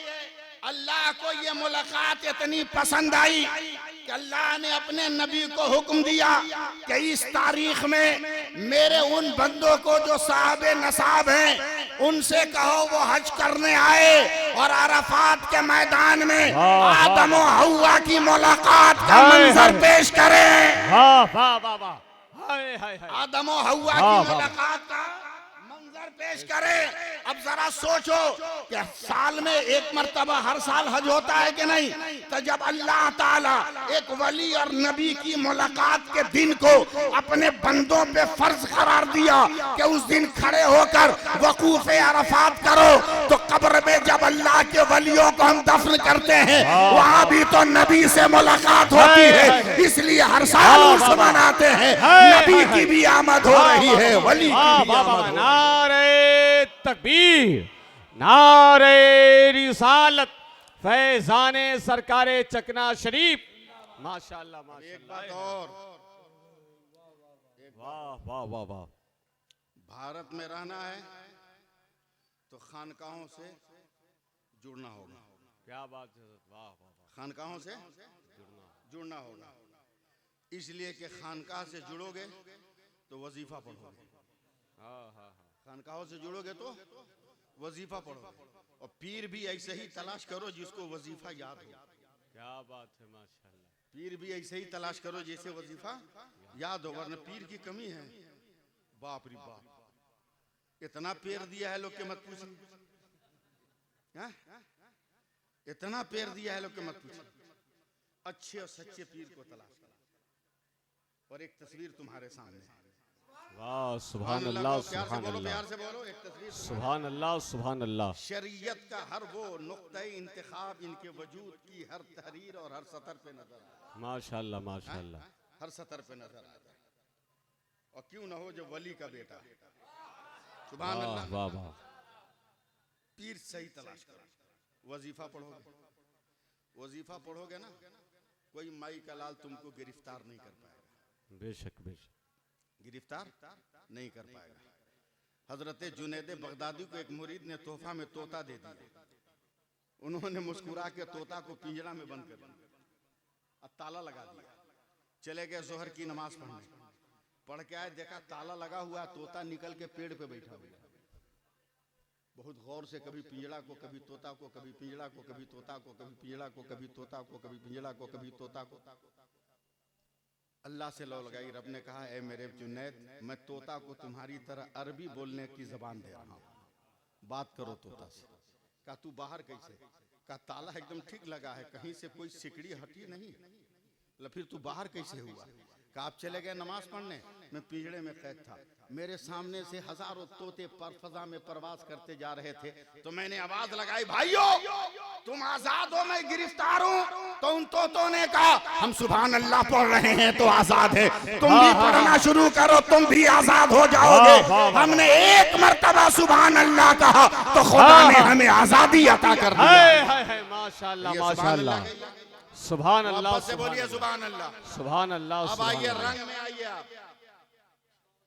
अल्लाह को ये मुलाकात इतनी पसंद आई कि अल्लाह ने अपने नबी को हुक्म दिया कि इस तारीख में मेरे उन बंदों को जो साहबे नसाब हैं उनसे कहो वो हज करने आए और अराफात के मैदान में आदम और हव्वा की मुलाकात का मंजर पेश करें। वाह वाह वाह वाह, हाय हाय हाय, आदम और हव्वा की मुलाकात का मंजर पेश करें। अब जरा सोचो कि साल में एक मर्तबा हर साल हज होता है कि नहीं? तो जब अल्लाह ताला एक वली और नबी की मुलाकात के दिन को अपने बंदों पे फर्ज करार दिया कि उस दिन खड़े होकर वकूफ अरफात करो, तो कब्र में जब अल्लाह के वलियों को हम दफन करते हैं वहां भी तो नबी से मुलाकात होती है, इसलिए हर साल उर्स मनाते हैं। नबी की भी आमद हो रही है, वली की भी आमद हो रही है। नारे तकबीर, नारे रिसालत, फैजाने सरकारे चकना शरीफ, माशाअल्लाह माशाअल्लाह। एक बात और, वाह वाह वाह वाह, भारत में रहना है तो खानकाहों से जुड़ना होगा। क्या बात है, वाह वाह वाह, खानकाहों से जुड़ना होगा, इसलिए कि खानकाह से जुड़ोगे तो वजीफा पढ़ोगे। हाँ हाँ हाँ, खानकाहों से जुड़ोगे तो वजीफा पढ़ोगे, और पीर भी ऐसे ही तलाश करो जिसको वजीफा याद हो। क्या बात है, माशाअल्लाह। पीर भी ऐसे ही तलाश करो जैसे वजीफा याद हो, वरना पीर की कमी है। बाप रे बाप, इतना पेड़ दिया है लोग के मत पूछिए, इतना पेड़ दिया है लोग के मत पूछिए। अच्छे और सच्चे पीर को तलाश करो। और एक तस्वीर तुम्हारे सामने है। वाह सुभान अल्लाह, प्यार से सुभान बोलो, अल्लाह, प्यार से बोलो। एक तस्वीर सुभान अल्लाह, सुभान अल्लाह। शरीयत का हर वो नुक्ता इंतखाब इनके वजूद की हर तहरीर और हर सतर पे नजर आता है। माशाअल्लाह माशाअल्लाह, हर सतर पे नजर आता है। और क्यों ना हो जो वली का बेटा। सुभान वाह अल्लाह। वाह वाह, पीर सही तलाश करो, वजीफा पढ़ोगे। वजीफा पढ़ोगे ना, कोई माई का लाल तुमको गिरफ्तार नहीं कर पाएगा, बेशक बेशक, गिरफ्तार नहीं कर पाएगा। हजरत जुनैद बगदादी को एक मुरीद ने तोहफा में तोता दे दिया। उन्होंने मुस्कुरा के तोता को पिंजरा में बंद कर दिया और ताला लगा दिया। चले गए जोहर की नमाज पढ़ने, पढ़ के आए, देखा ताला लगा हुआ, तोता निकल के पेड़ पे बैठा हुआ। बहुत गौर से कभी पिंजड़ा को, कभी तोता को, कभी पिंजड़ा को, कभी तोता को, कभी पिंजड़ा को, कभी तोता को, कभी पिंजड़ा को, कभी तोता को। अल्लाह से लौ लगाई। रब ने कहा, ऐ मेरे जुनैद, मैं तोता को तुम्हारी तरह अरबी बोलने की जबान दे रहा हूँ, बात करो तोता से। कहा तू बाहर कैसे? कहा ताला एकदम ठीक लगा है, कहीं से कोई सिकड़ी हटी नहीं। फिर तू बाहर कैसे हुआ? कहा आप चले गए नमाज पढ़ने, मैं पिंजड़े में कैद था, मेरे सामने से हजारों तोते पर फजा में परवाज करते जा रहे थे, तो मैंने आवाज लगाई, भाइयों तुम आजाद हो, मैं गिरफ्तार हूँ। तो उन तोतों ने कहा, हम सुभान अल्लाह पढ़ रहे हैं तो आजाद है, तुम भी पढ़ना शुरू करो, तुम भी आजाद हो जाओगे। हमने एक मर्तबा सुभान अल्लाह कहा तो खुदा ने हमें आजादी अता कर दी। माशाअल्लाह माशाअल्लाह, सुभान अल्लाह से बोलिए सुभान अल्लाह, सुभान अल्लाह। अब आइए रंग में आइए आप,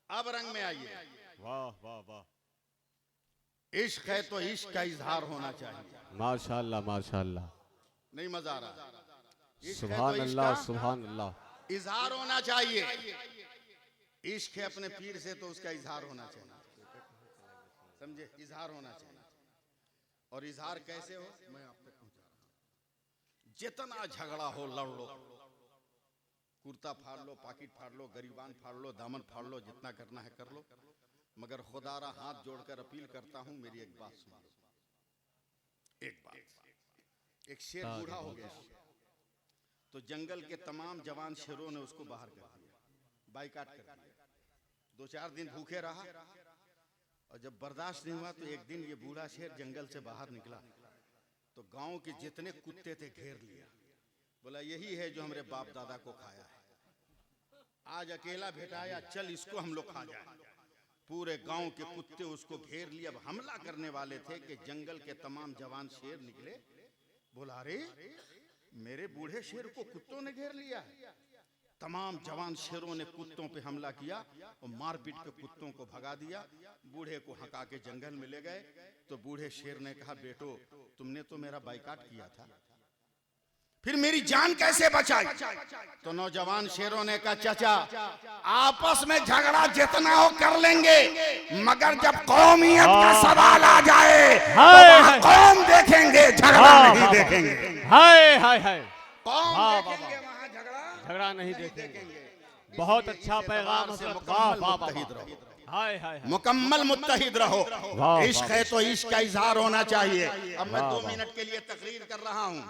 अब रंग में आइए। वाह वाह वाह, इश्क है तो इश्क का इजहार होना चाहिए। माशाअल्लाह माशाअल्लाह, नहीं मजा आ रहा? सुभान अल्लाह, सुभान अल्लाह, इजहार होना चाहिए। इश्क है अपने पीर से तो उसका इजहार होना चाहिए, समझे? इजहार होना चाहिए। और इजहार कैसे हो, मैं आप तक पहुंचा रहा हूं। जितना झगड़ा हो लड़ लो, कुर्ता फाड़ लो, पाकिट फाड़ लो, गरीबान फाड़ लो, दामन फाड़ लो, जितना करना है कर लो, मगर खुदारा हाथ जोड़कर अपील करता हूं, मेरी एक बात सुन लो। एक बात, एक शेर बूढ़ा हो गया तो जंगल के तमाम जवान शेरों ने उसको बाहर कर दिया, बाइकाट कर दिया। 2-4 दिन भूखे रहा, और जब बर्दाश्त नहीं हुआ तो एक दिन ये बूढ़ा शेर जंगल से बाहर निकला तो गांव के जितने कुत्ते थे घेर लिया। बोला यही है जो हमारे बाप दादा को खाया है, आज अकेला भेटाया, चल इसको हम लोग खा जाए। पूरे गांव के कुत्ते उसको घेर लिए, अब हमला करने वाले थे कि जंगल के तमाम जवान शेर निकले। बोला अरे मेरे बूढ़े शेर को कुत्तों ने घेर लिया है, तमाम जवान शेरों ने कुत्तों पे हमला किया और मारपीट के कुत्तों को भगा दिया। बूढ़े को हका के जंगल में ले गए तो बूढ़े शेर ने कहा, बेटो तुमने तो मेरा बाइकाट किया था, फिर मेरी जान कैसे बचाई? तो नौजवान शेरों ने कहा, चाचा आपस में झगड़ा जितना हो कर लेंगे, मगर जब कौमियत का सवाल आ जाए तो वहाँ कौम देखेंगे, झगड़ा नहीं देखेंगे। हाय हाय हाय, कौम वाह, देखेंगे, वाह, वहाँ झगड़ा नहीं देखेंगे। बहुत अच्छा पैगाम हज़रत, वाह वाह वाह, हाय हाय हाय, मुकम्मल मुत्तहिद रहो। वाह, इश्क है तो इश्क का इजहार होना चाहिए। अब मैं 2 मिनट के लिए तकरीर कर रहा हूँ,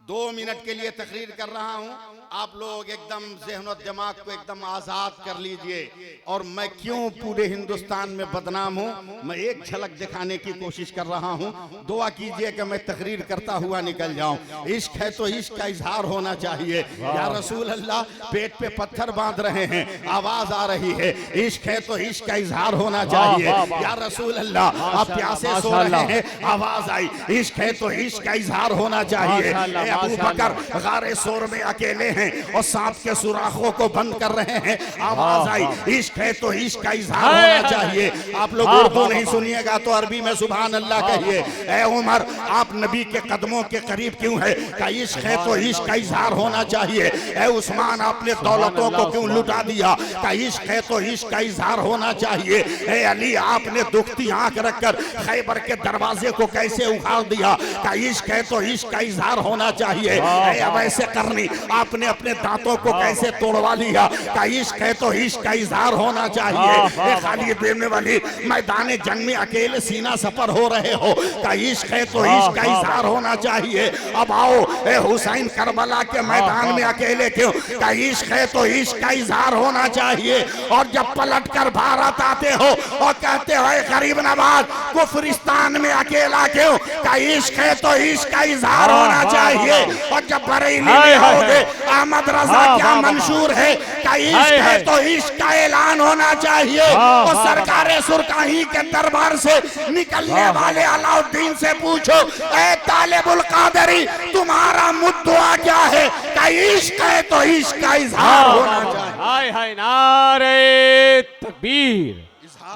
2 मिनट के लिए तकरीर कर रहा हूँ। आप लोग एकदम ज़हन और दिमाग को एकदम आज़ाद कर लीजिए। और मैं क्यों पूरे हिंदुस्तान में बदनाम हूँ, मैं एक झलक दिखाने की कोशिश कर रहा हूँ। दुआ कीजिए कि मैं तकरीर करता हुआ निकल जाऊँ। इश्क है तो इश्क का इजहार होना चाहिए। या रसूल अल्लाह, पेट पे पत्थर बांध रहे हैं, आवाज आ रही है, इश्क है तो इश्क का इजहार होना चाहिए। या रसूल अल्लाह, आप प्यासे सो रहे हैं, आवाज आई, इश्क है तो इश्क का इजहार होना चाहिए। अबू बकर गारे सोर में अकेले हैं और सांप के सुराखों को बंद कर रहे हैं, आवाज आई, इश्क है तो इश्क का इजहार होना चाहिए। आप लोग उर्दू नहीं सुनिएगा तो अरबी में सुभान अल्लाह कहिए। ए उमर, आप नबी के कदमों के करीब क्यों है? का इश्क है तो इश्क का इजहार होना चाहिए। ए उस्मान, आपने दौलतों को क्यों लुटा दिया? का इश्क है तो इश्क का इजहार होना चाहिए। ए अली, आपने दुखती आंख रखकर खैबर के दरवाजे को कैसे उखाड़ दिया? का इश्क है तो इश्क का इजहार होना चाहिए। वैसे करनी, आपने अपने दांतों को कैसे तोड़वा लिया? का इश्क है तो इश्क का इजहार होना चाहिए। खालिद बिन वलीद, मैदान जंग में अकेले सीना सफर हो रहे हो, का इश्क है तो इश्क का इजहार होना चाहिए। अब आओ, ए हुसैन, करबला के मैदान में अकेले क्यों? का इश्क है तो इश्क का इजहार होना चाहिए। और जब पलट कर भारत आते हो और कहते हो गरीब नवाज, कुफरिस्तान में अकेला क्यों? का इश्क है तो इश्क का इजहार होना चाहिए। और जब बरेली में आओगे, अहमद रजा क्या मंशूर है? का इश्क है तो इश्क का ऐलान होना चाहिए। और सरकारे सुरकाही के दरबार से निकलने वाले अलाउद्दीन से पूछो, ए तालिबुल कादरी, तुम्हारा मुद्दा क्या है? का इश्क है तो इश्क का इजहार होना चाहिए। हाय हाय, नारे तकबीर,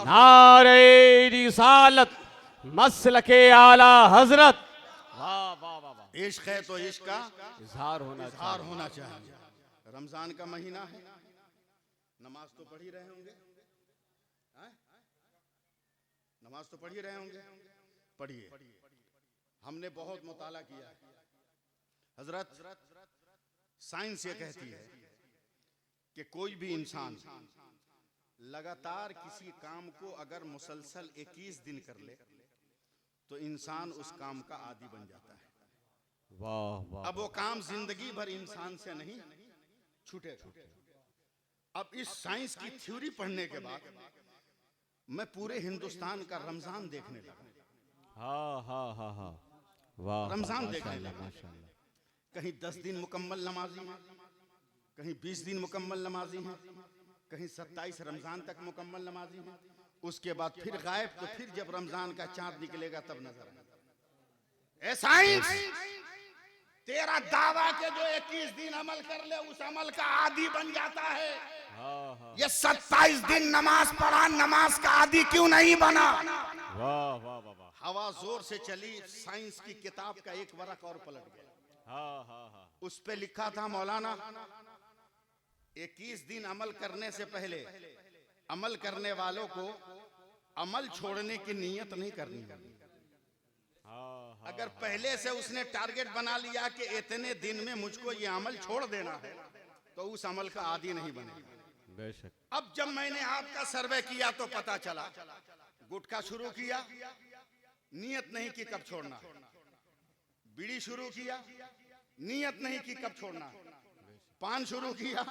नारे रिसालत, मसलके आला हजरत, वाह वाह वाह, इश्क है तो इश्क का इजहार होना चाहिए। रमजान का महीना है, नमाज तो पढ़ ही रहे होंगे, नमाज तो पढ़ ही रहे होंगे, पढ़िए। हमने बहुत मुताला किया है। हजरत, साइंस ये कहती है कि कोई भी इंसान लगातार किसी काम को अगर मुसलसल 21 दिन कर ले तो इंसान उस काम का आदी बन जाता है। वाह वाह, अब वो काम जिंदगी भर इंसान से नहीं छूटेगा। अब इस साइंस की थ्योरी पढ़ने के बाद मैं पूरे हिंदुस्तान का रमजान देखने लगा। हाँ हाँ हाँ हाँ, वाह, रमजान माशाल्लाह, देखने लगा। माशाल्लाह। कहीं 10 दिन मुकम्मल नमाजी हैं, कहीं 20 दिन मुकम्मल नमाजी हैं, कहीं 27 रमजान तक मुकम्मल नमाजी हैं। उसके बाद फिर गायब, तो फिर जब रमजान का चांद निकलेगा तब नजर आएगा। साइंस, तेरा दावा के जो 21 दिन अमल कर ले उस अमल का आदी बन जाता है। ये 27 दिन नमाज पढ़ा, नमाज का आदी क्यों नहीं बना? वाह वाह वाह, हवा जोर से चली, साइंस की किताब का एक वरक और पलट गया। हाँ हाँ हाँ, उस पे लिखा था, मौलाना 21 दिन अमल करने से पहले अमल करने वालों को अमल छोड़ने की नीयत नहीं करनी है। अगर पहले से उसने टारगेट बना लिया कि इतने दिन में मुझको ये अमल छोड़ देना है तो उस अमल का आदी नहीं बनेगा। बेशक। अब जब मैंने आपका सर्वे किया तो पता चला, गुटखा शुरू किया, नियत नहीं कि कब छोड़ना। बीड़ी शुरू किया, नियत नहीं कि कब छोड़ना। पान शुरू किया,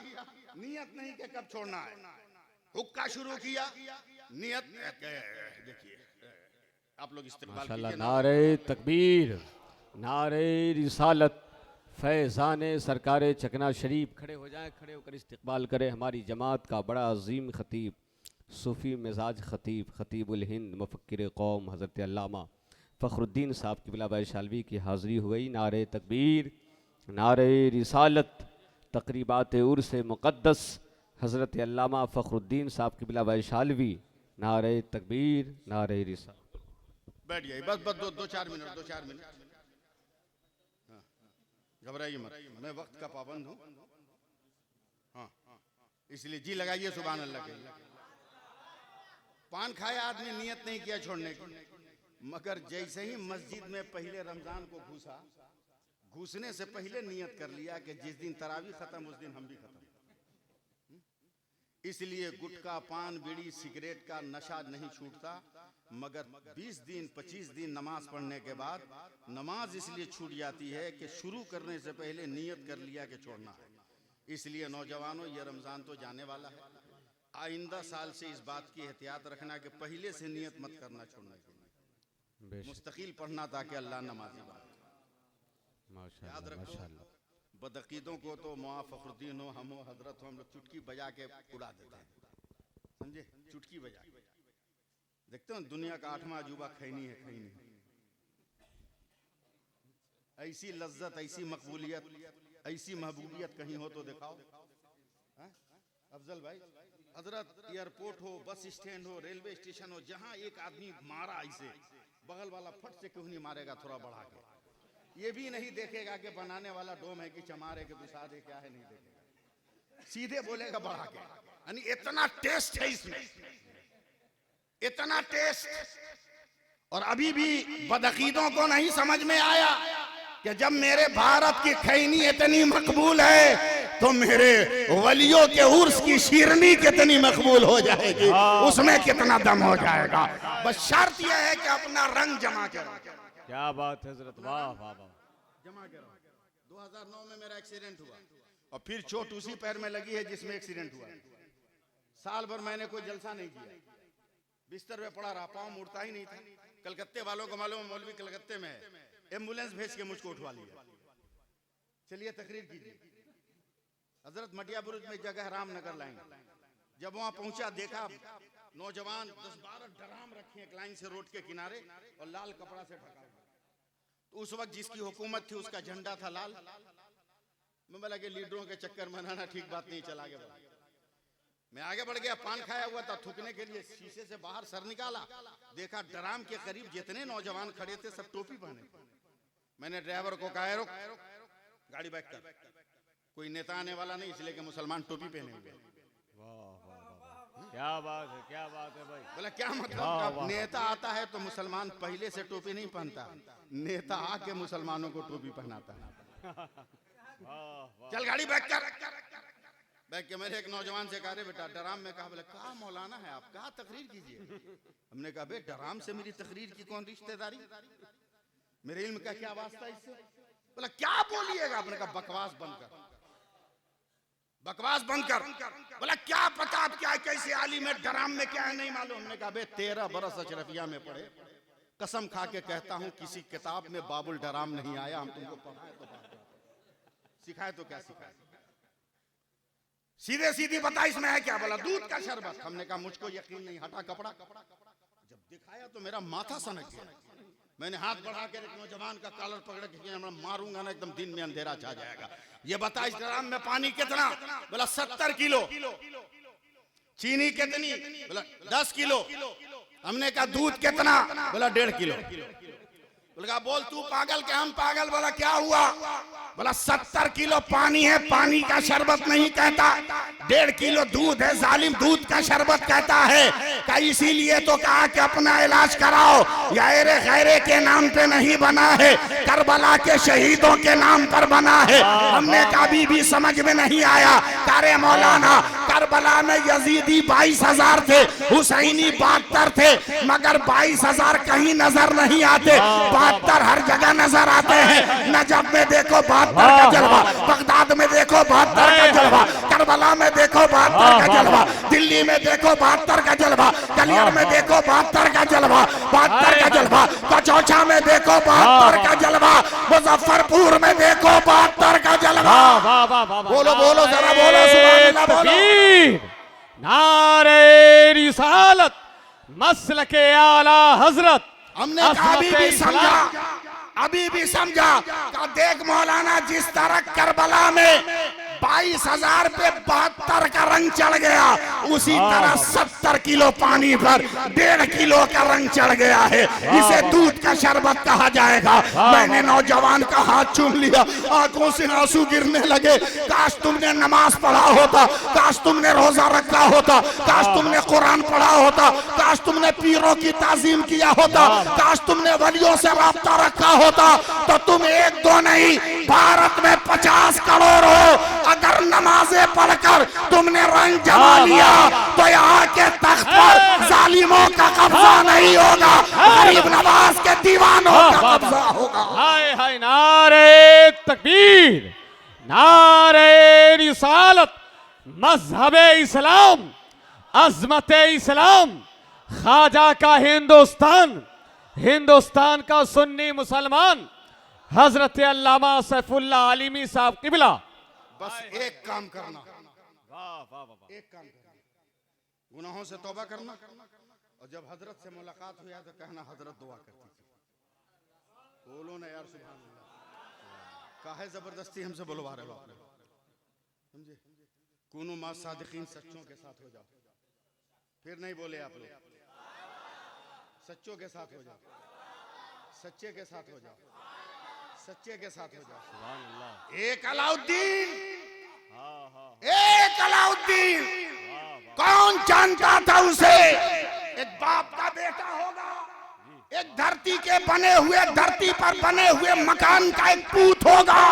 नियत नहीं कि कब छोड़ना है। हुक्का शुरू किया, नियत, देखिए आप लोग इस्तेमाल माशाल्लाह, कीजिए। नारे तकबीर, नारे रिसालत, फैज़ान सरकार चकना शरीफ। खड़े हो जाएं, खड़े होकर इस्तकबाल करें हमारी जमात का बड़ा अजीम खतीब, सूफ़ी मिजाज खतीब, खतीबुल हिंद, मुफक्किर कौम, हज़रत अल्लामा फ़खरुद्दीन साहब की बिला वैशालवी की हाज़री हो गई। नारे तकबीर, नारे रिसालत, तकरीबात उर्स मुक़द्दस हज़रत अल्लामा फ़खरुद्दीन साहब की बिला वैशालवी। नारे तकबीर, नारे रिसालत। बैठ जाइए, बस बस दो चार मिनट। हाँ, घबराइए मत, मैं वक्त का पाबंद हूँ। हाँ, इसलिए जी लगाइए सुभान अल्लाह के। पान खाया आदमी नियत नहीं किया छोड़ने की, मगर जैसे ही मस्जिद में पहले रमजान को घुसने से पहले नियत कर लिया कि जिस दिन तरावी खत्म उस दिन हम भी खत्म। इसलिए गुटखा, पान, बीड़ी, सिगरेट का नशा नहीं छूटता, मगर 20 दिन 25 दिन नमाज पढ़ने के बाद नमाज इसलिए छूट जाती है कि शुरू करने से पहले नियत कर लिया कि छोड़ना है। इसलिए नौजवानों, ये रमजान तो जाने वाला है, आइंदा साल से इस बात की एहतियात रखना कि पहले से नियत मत करना छोड़ने के लिए, मुस्तकिल पढ़ना ताकि अल्लाह नमाजी बना। याद रखो, बदअकीदों को तो मौला फखरुद्दीन हो, हम हो, हजरत हो, हम लोग चुटकी बजा के उड़ा देते हैं, समझे? चुटकी बजा के देखते हो दुनिया का 8वां अजूबा खैनी है, खैनी। ऐसी लज्जत, ऐसी मकबूलियत, ऐसी महबूबियत कहीं हो तो दिखाओ। अफजल भाई, हजरत एयरपोर्ट हो, बस स्टैंड हो, रेलवे स्टेशन हो, जहां एक आदमी मारा ऐसे, बगल वाला फट से क्यों नहीं मारेगा थोड़ा बढ़ा के? ये भी नहीं देखेगा कि बनाने वाला डोम है कि चमार है कि दुसाद है, क्या है, नहीं देखेगा, सीधे बोलेगा बढ़ा के। यानी इतना टेस्ट है इसमें, इतना टेस्ट। और अभी भी बदअकीदों को नहीं समझ में आया कि जब मेरे भारत की खैनी इतनी मकबूल है तो मेरे वलियों के उर्स की शीरनी कितनी मकबूल हो जाएगी, उसमें कितना दम हो जाएगा। बस शर्त यह है कि अपना रंग जमा के रखो। क्या बात है हजरत, वाह वाह वाह। जमा के रखो। 2009 में मेरा एक्सीडेंट हुआ और फिर चोट उसी पैर में लगी है जिसमें एक्सीडेंट हुआ। साल भर मैंने कोई जलसा नहीं किया, बिस्तर में पड़ा रहा, पाँव मुड़ता ही नहीं था। कलकत्ते वालों को मालूम, मौलवी कलकत्ते में है, एम्बुलेंस भेज के मुझको उठवा लिया। चलिए तकरीर कीजिए। हजरत मटिया बुरुज में जगह रामनगर लाइन, जब वहां पहुंचा देखा नौजवान 10-12 ड्राम रखे एक लाइन से रोड के किनारे और लाल कपड़ा से ढका। तो उस वक्त जिसकी हुकूमत थी उसका झंडा था लाल। मैं बोला कि लीडरों के चक्कर मनाना ठीक बात नहीं, चला गया। मैं आगे बढ़ गया, पान खाया हुआ था, थूकने के लिए शीशे से बाहर सर निकाला, देखा ड्राम के करीब जितने नौजवान खड़े थे सब टोपी पहने। मैंने ड्राइवर को कहा रुक, गाड़ी बैक कर, कोई नेता आने वाला नहीं इसलिए कि मुसलमान टोपी पहने हुए। क्या बात है, क्या बात है भाई। बोला क्या मतलब? नेता आता है तो मुसलमान पहले से टोपी नहीं पहनता, नेता आके मुसलमानों को टोपी पहनाता है। चल गाड़ी बैक कर। बैक के मेरे एक नौजवान से कहा, बेटा डराम में कहा। बोले कहा मौलाना है आप, कहा तकरीर कीजिए। हमने कहा बे डराम से मेरी तकरीर की कौन रिश्तेदारी, मेरे इल्म का क्या वास्ता इससे? बोला क्या बोलिएगा? आपने कहा बकवास बंद कर, बकवास बंद कर। बोला क्या पता आप क्या कैसे आलिम है, डराम में क्या है नहीं मालूम। हमने कहा बे 13 बरस अशरफिया में पढ़े, कसम खा के कहता हूं किसी किताब में बाबुल डराम नहीं आया। हम तुमको पढ़ाए तो सिखाए तो क्या सिखाए, सीधे सीधी बता इसमें है क्या? बोला दूध का शरबत। हमने कहा मुझको यकीन नहीं, हटा कपड़ा। जब दिखाया तो मेरा माथा सनक गया। मैंने हाथ बढ़ा के एक नौजवान का कॉलर पकड़ के मैं मारूंगा ना एकदम दिन में अंधेरा छा जाएगा। ये बता इस ड्राम में पानी कितना? बोला 70 किलो। चीनी कितनी? बोला 10 किलो। हमने कहा दूध कितना? बोला 1.5 किलो। बोला बोल तू पागल के हम पागल? बोला क्या हुआ? बोला 70 किलो पानी है, पानी का शरबत नहीं कहता, 1.5 किलो दूध है, जालिम दूध का शरबत कहता है। का इसीलिए तो कहा कि अपना इलाज कराओ, यारे गैरे के नाम पे नहीं बना है, करबला के शहीदों के नाम पर बना है। हमने कभी भी समझ में नहीं आया। तारे मौलाना करबला में यजीदी 22,000 थे, हुसैनी 72 थे, मगर 22,000 कहीं नजर नहीं आते, 72 हर जगह नजर आते हैं। नजफ में देखो 72 का जलवा, बगदाद में देखो 72 का जलवा, करबला में देखो 72 का जलवा, दिल्ली में देखो 72 का जलवा, कलियर में देखो 72 का जलवा, 72 का जलवा, कचौछा में देखो 72 का जलवा, मुजफ्फरपुर में देखो 72 का जलवा। बोलो बोलो जरा बोलो सुभान अल्लाह बोलो। नारे रिसालत मसलके आला हजरत। हमने अभी भी समझा कि देख मौलाना जिस तरह करबला में 22,000 पे 72 का रंग चढ़ गया, उसी तरह 70 किलो पानी पर 1.5 किलो का रंग चढ़ गया है। इसे दूध का शरबत कहा जाएगा। मैंने नौजवान का हाथ चूम लिया, आंखों से आंसू गिरने लगे। काश तुमने नमाज पढ़ा होता, काश तुमने रोजा रखा होता, काश तुमने कुरान पढ़ा होता, काश तुमने पीरों की ताजीम किया होता, काश तुमने वलियों से राब्ता रखा होता, तो तुम 1-2 नहीं, भारत में 50 करोड़ हो। अगर नमाजें पढ़कर तुमने रंग जमा लिया तो यहाँ के तख्त पर जालिमों का कब्जा नहीं होगा, गरीब नवाज के दीवानों का कब्जा होगा। हाय हाय, नारे तकबीर, नारे रिसालत, मजहबे इस्लाम, अजमत इस्लाम, ख्वाजा का हिंदुस्तान, हिंदुस्तान का सुन्नी मुसलमान हजरत अल्लामा सैफुल्लाह आलिमी साहब किबला। बस एक काम करना, वाह वाह वाह, एक काम करना, गुनाहों से तौबा करना, और जब हजरत से मुलाकात हुआ तो कहना हजरत दुआ करती थी। बोलो ना यार, सुभान अल्लाह। काहे जबरदस्ती हमसे बुलवा रहे हो आप लोग, समझे? कुनू मा सादिकीन, सच्चों के साथ हो जाओ। फिर नहीं बोले आप लोग, सच्चों के साथ हो जाओ, सच्चे के साथ हो जाओ, सच्चे के साथ हो जाओ। सुभान अल्लाह। एक अलाउद्दीन, एक अलाउद्दीन, कौन जानता था उसे? एक बाप का बेटा होगा, एक धरती के बने हुए, धरती पर बने हुए मकान का एक पूत होगा,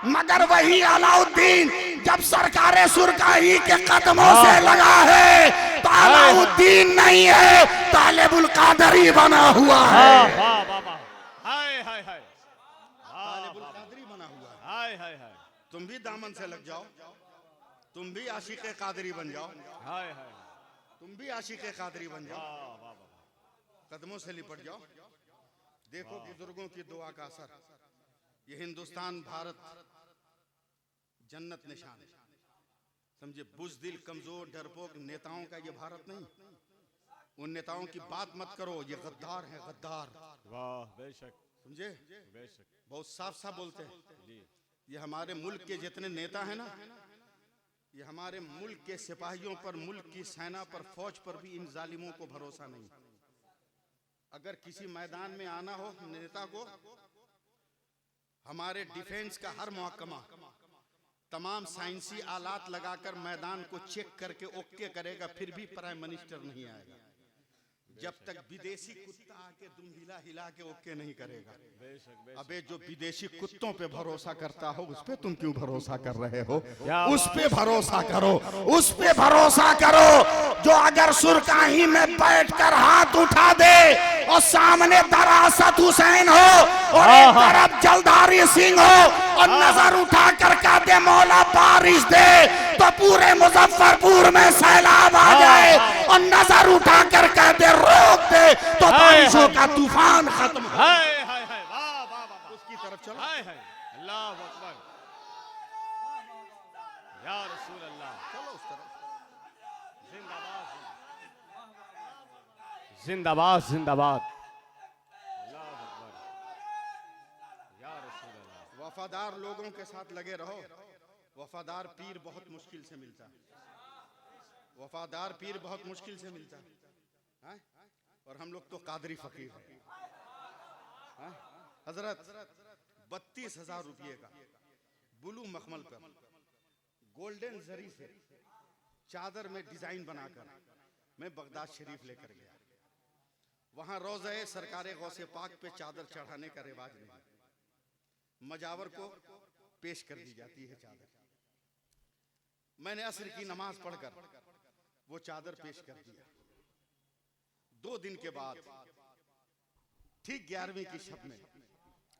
मगर वही अलाउद्दीन जब सरकारे सुरकाही के कदमों से लगा है तो अलाउद्दीन नहीं है, तालिबुल कादरी बना हुआ है। हाय हाय हाय, तालिबुल कादरी बना हुआ है। हाय हाय हाय, तुम भी दामन से लग जाओ, तुम भी आशिक़े कादरी बन जाओ, हाय हाय, तुम भी आशिक़े कादरी बन जाओ, कदमों से लिपट जाओ। देखो बुजुर्गों की दुआ का असर। ये हिंदुस्तान, भारत जन्नत निशान, समझे? बुज़दिल, कमजोर, डरपोक नेताओं का ये भारत नहीं। उन नेताओं की बात मत करो, ये गद्दार हैं, गद्दार। वाह, बेशक, समझे? बेशक, बहुत साफ साफ बोलते हैं। ये हमारे मुल्क के जितने नेता हैं ना, ये हमारे मुल्क के सिपाहियों पर, मुल्क की सेना पर, फौज पर भी इन जालिमों को भरोसा नहीं। अगर किसी मैदान में आना हो नेता को, हमारे डिफेंस का हर महकमा तमाम साइंसी आलात लगाकर मैदान को चेक करके ओके करेगा, फिर भी प्राइम मिनिस्टर नहीं आएगा जब तक विदेशी कुत्ता आके दुम हिला हिला के ओके नहीं करेगा। अबे जो विदेशी कुत्तों पे भरोसा करता हो उस पे तुम क्यों भरोसा कर रहे हो? उस पे भरोसा करो, उस पे भरोसा करो जो अगर सुरकाही में बैठकर हाथ उठा दे और सामने दरासत हुसैन हो और एक तरफ जलधारी सिंह हो और नजर उठा कर कह दे मौला बारिश दे, तो पूरे मुजफ्फरपुर में सैलाब आ जाए, और नजर उठा कर कह दे रोक दे तो बारिशों का तूफान खत्म हो। हाय हाय हाय, वाह वाह वाह, उसकी तरफ चलो। हाय हाय, अल्लाह अकबर, या रसूल अल्लाह, चलो उस तरफ। जिंदाबाद, जिंदाबाद, जिंदाबाद, अल्लाह अकबर, या रसूल अल्लाह। वफादार लोगों के साथ लगे रहो। वफादार पीर बहुत मुश्किल से मिलता है, वफादार पीर बहुत मुश्किल से मिलता है। और हम लोग तो कादरी फकीर हैं। हजरत 32,000 रुपये का ब्लू मखमल पर गोल्डन जरी से चादर में डिजाइन बनाकर मैं बगदाद शरीफ लेकर गया। वहां रोज़े सरकारे गौसे पाक पे चादर चढ़ाने का रिवाज नहीं, मजावर को पेश कर दी जाती है चादर। मैंने असर की नमाज पढ़कर वो चादर पेश कर दिया। 2 दिन के बाद ठीक 11वीं की शब में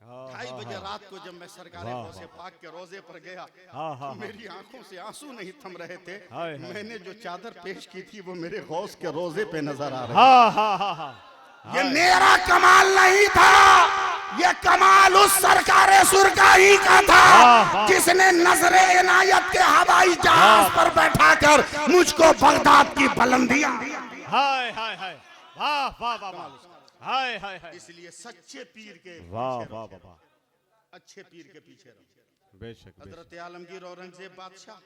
2:30 बजे रात को जब मैं सरकारे गौसे पाक के रोजे पर गया, तो मेरी आंखों से आंसू नहीं थम रहे थे। मैंने जो चादर पेश की थी वो मेरे गौस के रोजे पे नजर आ रही। ये मेरा कमाल नहीं था, ये कमाल उस सरकारे सुरकाही का था जिसने नजरे इनायत के हवाई जहाज पर बैठाकर मुझको बगदाद की बुलंदियां। हाय हाय हाय, वाह वाह वाह, हाय हाय हाय, इसलिए सच्चे पीर के वाह वाह वाह, अच्छे पीर के पीछे रहो। बेशक हजरत आलमगीर औरंगजेब बादशाह,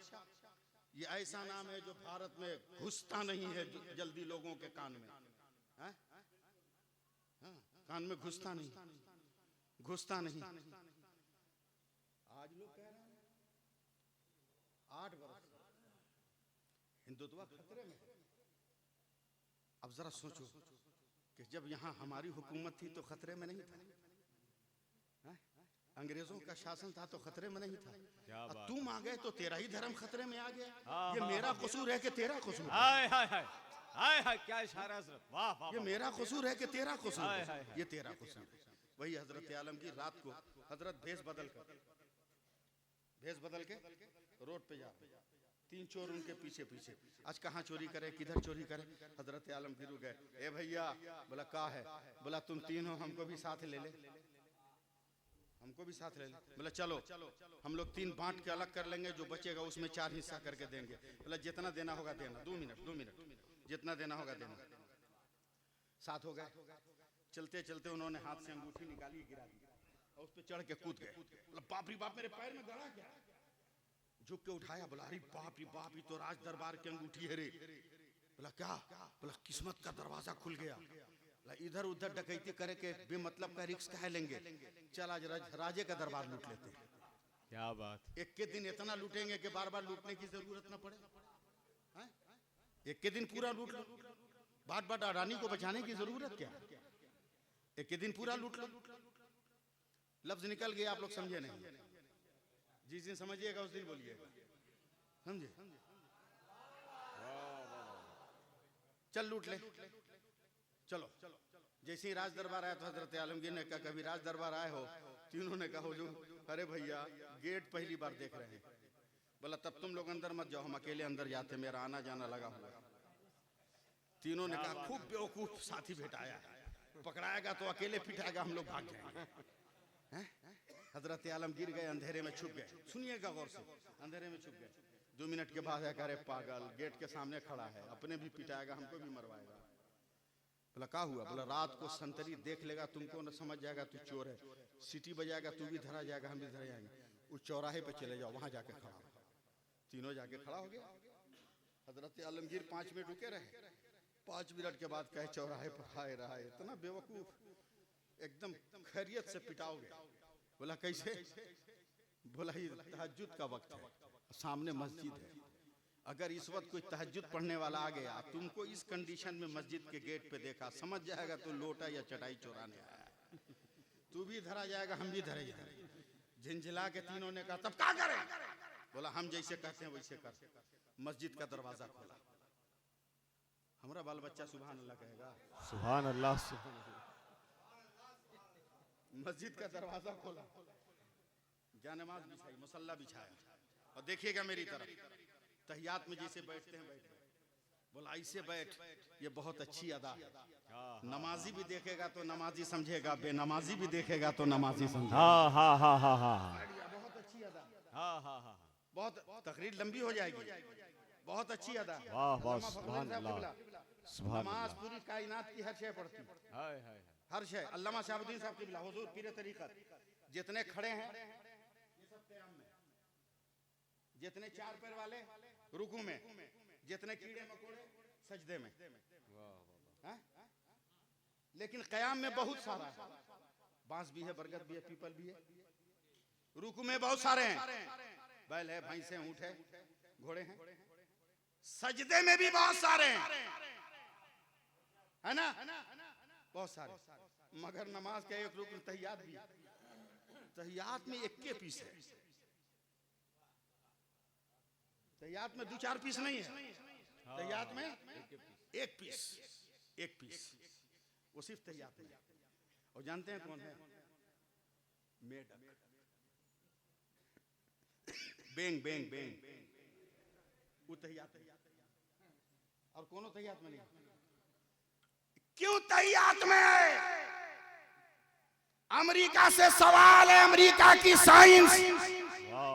ये ऐसा नाम है जो भारत में घुसता नहीं है जल्दी लोगों के कान में, हाँ? हाँ, कान में घुसता नहीं। आज लोग कह रहे हैं 8 वर्ष हिंदुत्व खतरे में। अब जरा सोचो कि जब यहाँ हमारी हुकूमत थी तो खतरे में नहीं था, अंग्रेजों का शासन था तो खतरे में नहीं था। अब तुम आ गए तो तेरा ही धर्म खतरे में आ गया। ये मेरा कसूर है कि तेरा कसूर? हाय हाय हाय हाय हाय, क्या इशारा हजरत, वाह वाह। ये मेरा कसूर है कि तेरा कसूर? ये तेरा कसूर। वही हजरत आलमगीर रात को हजरत भेष बदल के रोड पे जा, 3 चोर उनके पीछे पीछे। आज कहाँ चोरी करे, किधर चोरी करे? हजरत आलमगीर गए, ए भैया, बोला का है? बोला तुम 3 हो, हमको भी साथ ले ले। बोला चलो हम लोग 3 बांट के अलग कर लेंगे, जो बचेगा उसमें 4 हिस्सा करके देंगे। बोला जितना देना होगा देना। 2 मिनट, जितना देना होगा देना। साथ हो गए। चलते चलते उन्होंने हाथ से अंगूठी निकाली, गिरा दी और उस पे चढ़ के कूद गए। बोला बाप रे बाप, मेरे पैर में गड़ा क्या? झुक के उठाया, बोला अरे बाप रे बाप, ये तो राज दरबार की अंगूठी है रे। बोला क्या? बोला किस्मत का दरवाजा खुल गया। इधर उधर डकैती करे के बेमतलब का रिस्क काहे लेंगे, चल आज राजे का दरबार लूट लेते हैं। क्या बात। एक के दिन इतना लूटेंगे कि बार बार लूटने की जरूरत न पड़े। एक के दिन पूरा लूट लो, बार बार रानी को बचाने की जरूरत क्या? एक के दिन पूरा लूट लो। लफ्ज निकल गया, आप लोग समझे नहीं। जिस दिन समझिएगा उस दिन बोलिएगा, समझे? चल लूट ले, चलो। जैसे ही राज दरबार आया तो हजरत आलमगीर ने कहा कभी राज दरबार आए हो? तीनों ने कहा हुजूर, अरे भैया गेट पहली बार देख रहे हैं। बोला तब तुम लोग अंदर मत जाओ, हम अकेले अंदर जाते, मेरा आना जाना लगा हुआ। तीनों ने कहा खूब बेवकूफ साथी भेटाया है, पकड़ाएगा तो अकेले पिटाएगा, हम लोग भाग जाएंगे। हजरत आलमगीर गए, अंधेरे में छुप गए। सुनिएगा गौर से, अंधेरे में छुप गए। 2 मिनट के बाद कह रहे पागल, गेट के सामने खड़ा है, अपने भी पिटाएगा, हमको भी मरवाएगा। बोला क्या हुआ? बोला रात को संतरी देख लेगा तुमको, न समझ जाएगा तू चोर है, सीटी बजाएगा, तू भी धरा जाएगा, हम भी धरे जाएंगे। उस चौराहे पे चले जाओ, वहां जाके खड़ा हो। तीनों जाके खड़ा हो गया। हजरत आलमगीर 5 मिनट रुके रहे। 5 मिनट के बाद कहे चौराहे पर हाय रहा है, इतना बेवकूफ, एकदम खैरियत से पिटाओगे। बोला कैसे? बोला ये तहज्जुद का वक्त है, सामने मस्जिद है, अगर इस वक्त कोई तहज्जुद पढ़ने वाला आ गया, तुमको इस कंडीशन में मस्जिद के गेट पे देखा, समझ जाएगा तो लोटा या चटाई चुराने आया, तू भी धरा जाएगा, हम भी धरे जाएंगे। झिंझिला के तीनों ने कहा तब क्या करें? बोला हम जैसे कहते हैं वैसे कर। मस्जिद का दरवाजा खोला। हमारा बाल बच्चा सुभान अल्लाह कहेगा, सुभान अल्लाह। मस्जिद का दरवाजा खोला, जानमाज बिछाई, मुसल्ला बिछाया, और देखिएगा मेरी तरफ, तहियात में जैसे बैठते हैं बैठ। बोला ऐसे बैठ, ये बहुत अच्छी अदा है। नमाजी भी देखेगा तो नमाजी समझेगा, बेनमाजी भी देखेगा तो नमाजी समझेगा। हाँ हाँ हाँ हाँ हाँ, बहुत अच्छी अदा। हाँ हाँ हाँ, बहुत तकरीर लंबी हो जाएगी, बहुत अच्छी अदा। वाह वाह, सुभान अल्लाह, सुभान नमाज अल्लाह। पूरी कायनात की हर शय पढ़ती है, हाय हाय, हर शय। अल्लामा शहाबुद्दीन साहब क़िबला, हुजूर पीर तरीक़त, जितने खड़े हैं ये सब क़याम में, जितने 4 पैर वाले रुकू में, जितने कीड़े मकोड़े सजदे में। लेकिन क़याम में बहुत सारा है, बांस भी है, बरगद भी है, पीपल भी है। रुकू में बहुत सारे हैं, बैल है, भैंस है, ऊंट है, घोड़े हैं। सजदे में भी बहुत सारे हैं, है ना, बहुत सारे। मगर नमाज का एक रुकन तहियात भी, तहियात में 1 पीस है, तहियात में 2-4 पीस नहीं है, तहियात में 1 पीस, वो सिर्फ तहियात में। और जानते हैं कौन है? मेढक, बेंग बेंग बेंग, वो तहियात है। और कोनो तहियात में नहीं। क्यों तहियात में? अमेरिका से सवाल है, अमेरिका की साइंस,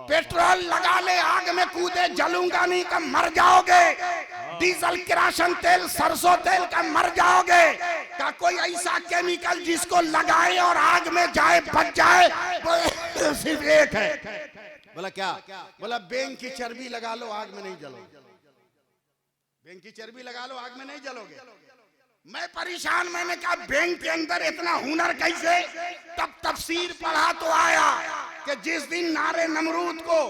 पेट्रोल लगा ले, आग में कूदे, जलूंगा नहीं का मर जाओगे, डीजल, किरासन तेल, सरसों तेल का मर जाओगे। का कोई ऐसा केमिकल जिसको लगाए और आग में जाए बच जाए? वो सिर्फ एक है, बोला क्या? बोला बेंग की चर्बी लगा लो आग में नहीं जलोगे, बेंग की चर्बी लगा लो आग में नहीं जलोगे। मैं परेशान, मैंने कहा बेंग के अंदर इतना हुनर कैसे? तब तफसीर पढ़ा तो आया कि जिस दिन नारे नमरूद को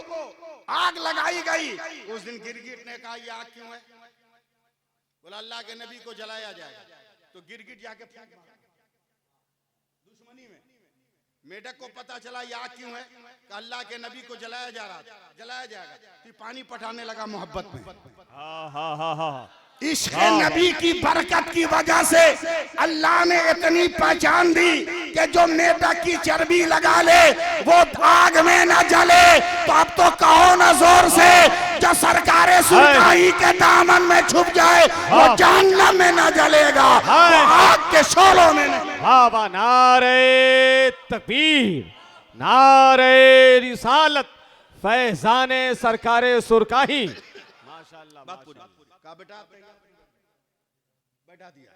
आग लगाई गई उस दिन गिरगिट ने कहा ये आग क्यों है? बोला अल्लाह के नबी को जलाया जाएगा। तो गिरगिट जाके फूंक मारा दुश्मनी में। मेढक को पता चला ये आग क्यों है? कि अल्लाह के नबी को जलाया जा रहा था, जलाया जाएगा। तो पानी पटाने लगा मोहब्बत में। इश्क़ नबी की बरकत की वजह से अल्लाह ने इतनी पहचान दी कि जो मेढक की चर्बी लगा ले वो आग में न जले। तो अब तो कहो ना जोर से, जो सरकारे सुरखाई के दामन में छुप जाए वो जहन्नम में न जलेगा, वो आग के शोलों में नहीं। वाह, नारे तकबीर, नारे रिसालत, फैजाने सरकारे सुरकाही। माशाअल्लाह, माशाअल्लाह। कहा बेटा बैठा दिया,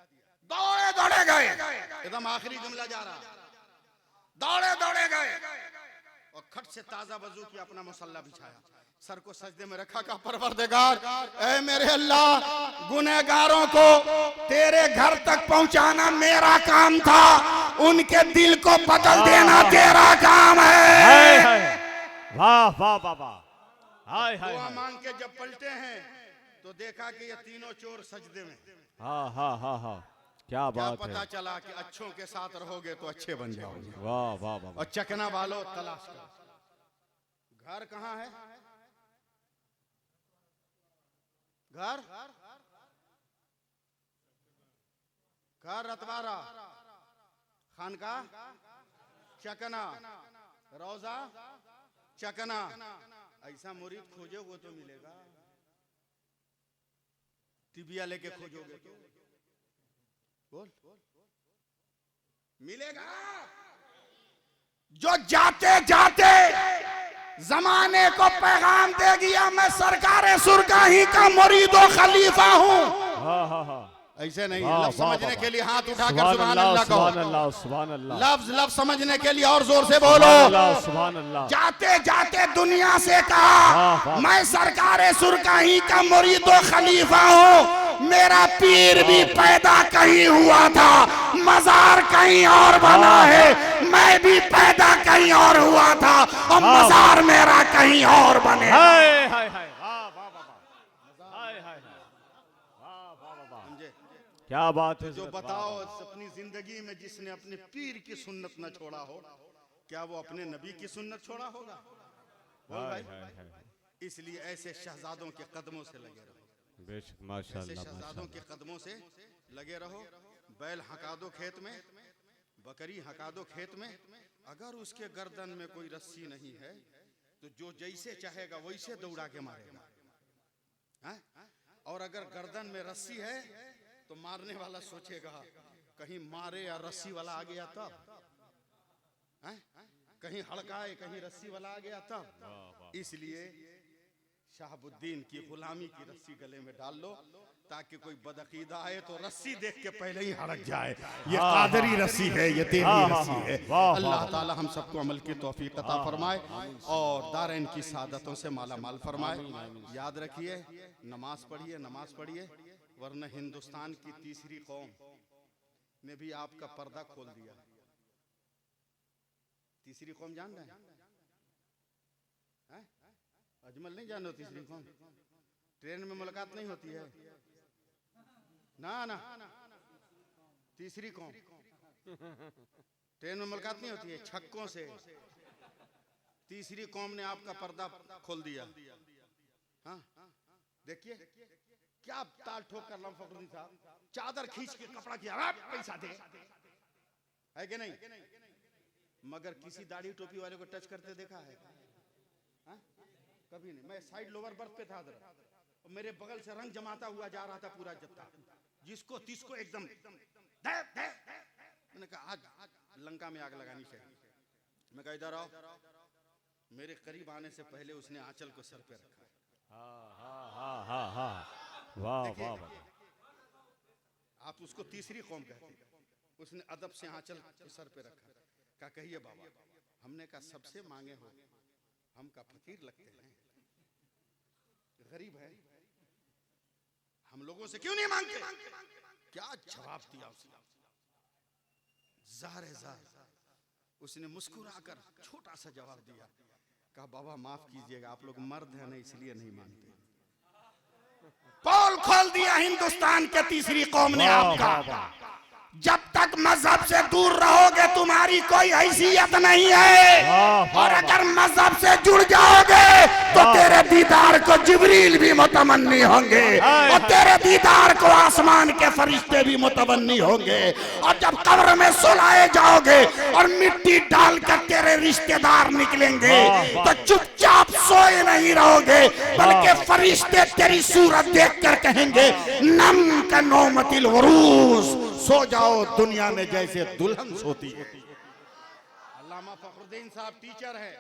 दौड़े दौड़े गए, एकदम आखिरी जुमला जा रहा, दौड़े दौड़े गए और खट से ताजा वजू किया, अपना मुसल्ला बिछाया, सर को सजदे में रखा। का परवरदिगार, ऐ मेरे अल्लाह, गुनहगारों को तेरे घर तक पहुंचाना मेरा काम था, उनके दिल को बदल देना तेरा काम है। वाह वाह वाह वाह, हाय हाय। दुआ मांग के जब पलटे हैं तो देखा कि ये तीनों चोर सजदे में। हाँ हाँ हाँ हाँ, क्या बात है। पता चला कि अच्छों के साथ रहोगे तो अच्छे बन जाओगे। वाह वाह वाह। और चकना वालों तलाश करो, घर कहाँ है? घर घर रतवारा, खानका चकना, रोजा चकना। ऐसा मुरीद खोजोगे तो मिलेगा, टिबिया लेके खोजोगे तो बोल मिलेगा। जो जाते जाते जमाने को पैगाम दे गया, मैं सरकारे सुरकाही का मुरीद और खलीफा हूँ। हाँ हाँ हाँ, ऐसे नहीं, वाह, लफ्ज वाह, समझने वाह, के लिए हाथ उठाकर सुभान सुभान अल्लाह, अल्लाह सुभान कहो। अल्लाह, सुभान अल्लाह। लफ्ज समझने के लिए और जोर से बोलो। सुभान अल्लाह, सुभान अल्लाह। जाते जाते दुनिया से कहा, मैं सरकारे सुरकाही का मुरीद और खलीफा हूँ। मेरा पीर भी पैदा कहीं हुआ था, मजार कहीं और बना है, मैं भी पैदा कहीं और हुआ था और मजार मेरा कहीं और बने। हाय हाय हाय, वाह वाह वाह, हाय हाय हाय, वाह वाह वाह, क्या बात है। जो बताओ अपनी जिंदगी में जिसने अपने पीर की सुन्नत न छोड़ा हो, क्या वो अपने नबी की सुन्नत छोड़ा होगा? भाई, इसलिए ऐसे शहजादों के कदमों से लगे रहो। बेशक, माशाअल्लाह, शहजादों के कदमों से लगे रहो। बैल हका दो खेत में, बकरी हका दो खेत में, अगर उसके गर्दन में कोई रस्सी नहीं है तो जो जैसे चाहेगा वैसे दौड़ा के मारेगा। और अगर गर्दन में रस्सी है तो मारने वाला सोचेगा कहीं मारे या रस्सी वाला आ गया तब, कहीं हड़काए कहीं रस्सी वाला आ गया तब। इसलिए शाहबुद्दीन की गुलामी की रस्सी गले में डाल लो ताकि कोई बदअकीदा आए तो रस्सी देख के पहले ही हड़क जाए, ये कादरी रस्सी है, ये तेरी रस्सी है। अल्लाह ताला हम सबको अमल की तौफीक अता फरमाए और दारैन की सादतों से माला माल फरमाए। याद रखिए, नमाज पढ़िए, नमाज पढ़िए, वरना हिंदुस्तान की तीसरी कौम ने भी आपका पर्दा खोल दिया। तीसरी कौम जान रहे हैं? अजमल नहीं जानो तीसरी कौम? ट्रेन में मुलाकात नहीं होती है ना ना, तीसरी कौम ट्रेन में मुलाकात नहीं होती है, छक्कों से। तीसरी कौम ने आपका पर्दा खोल दिया। हाँ, देखिए क्या ताल ठोक कर लम फखरुद्दीन साहब चादर खींच के कपड़ा किया, पैसा दे, है कि नहीं? मगर किसी दाढ़ी टोपी वाले को टच करते देखा है? हाँ? कभी नहीं। मैं साइड लोअर बर्थ पे था, और मेरे बगल से रंग जमाता हुआ जा रहा था पूरा जत्था, जिसको तिसको एकदम दे दे। मैंने कहा आज लंका में आग लगानी चाहिए। मैं कहा इधर आओ। मेरे करीब आने से पहले उसने आंचल को सर पे रखा। वाह वाह वाह, आप उसको तीसरी कौम कहते हैं। उसने अदब से आंचल को सर पे रखा। कहा कहिए बाबा। हमने कहा सबसे मांगे हो, हम का फकीर लगते हैं, गरीब है, हम लोगों से क्यों नहीं मांगते? क्या जवाब दिया उसने? ज़ाहिर है ज़ाहिर उसने मुस्कुराकर छोटा सा जवाब दिया, कहा बाबा माफ कीजिएगा, आप लोग मर्द हैं ना इसलिए नहीं मानते। पोल खोल दिया हिंदुस्तान के तीसरी कौम ने आपका। जब तक मजहब से दूर रहोगे तुम्हारी कोई हैसियत नहीं है, और अगर मजहब से जुड़ जाओगे तो तेरे दीदार को जिब्रील भी मुतमन्नी होंगे, और तेरे दीदार को आसमान के फरिश्ते भी मुतमन्नी होंगे। और जब कब्र में सुलाए जाओगे और मिट्टी डालकर तेरे रिश्तेदार निकलेंगे तो चुपचाप सोए नहीं रहोगे, बल्कि फरिश्ते तेरी सूरत देखकर कहेंगे नम का नौमतिल वरूस, सो जाओ दुनिया में जैसे दुल्हन सोती है। अल्लामा फखरुद्दीन साहब टीचर है,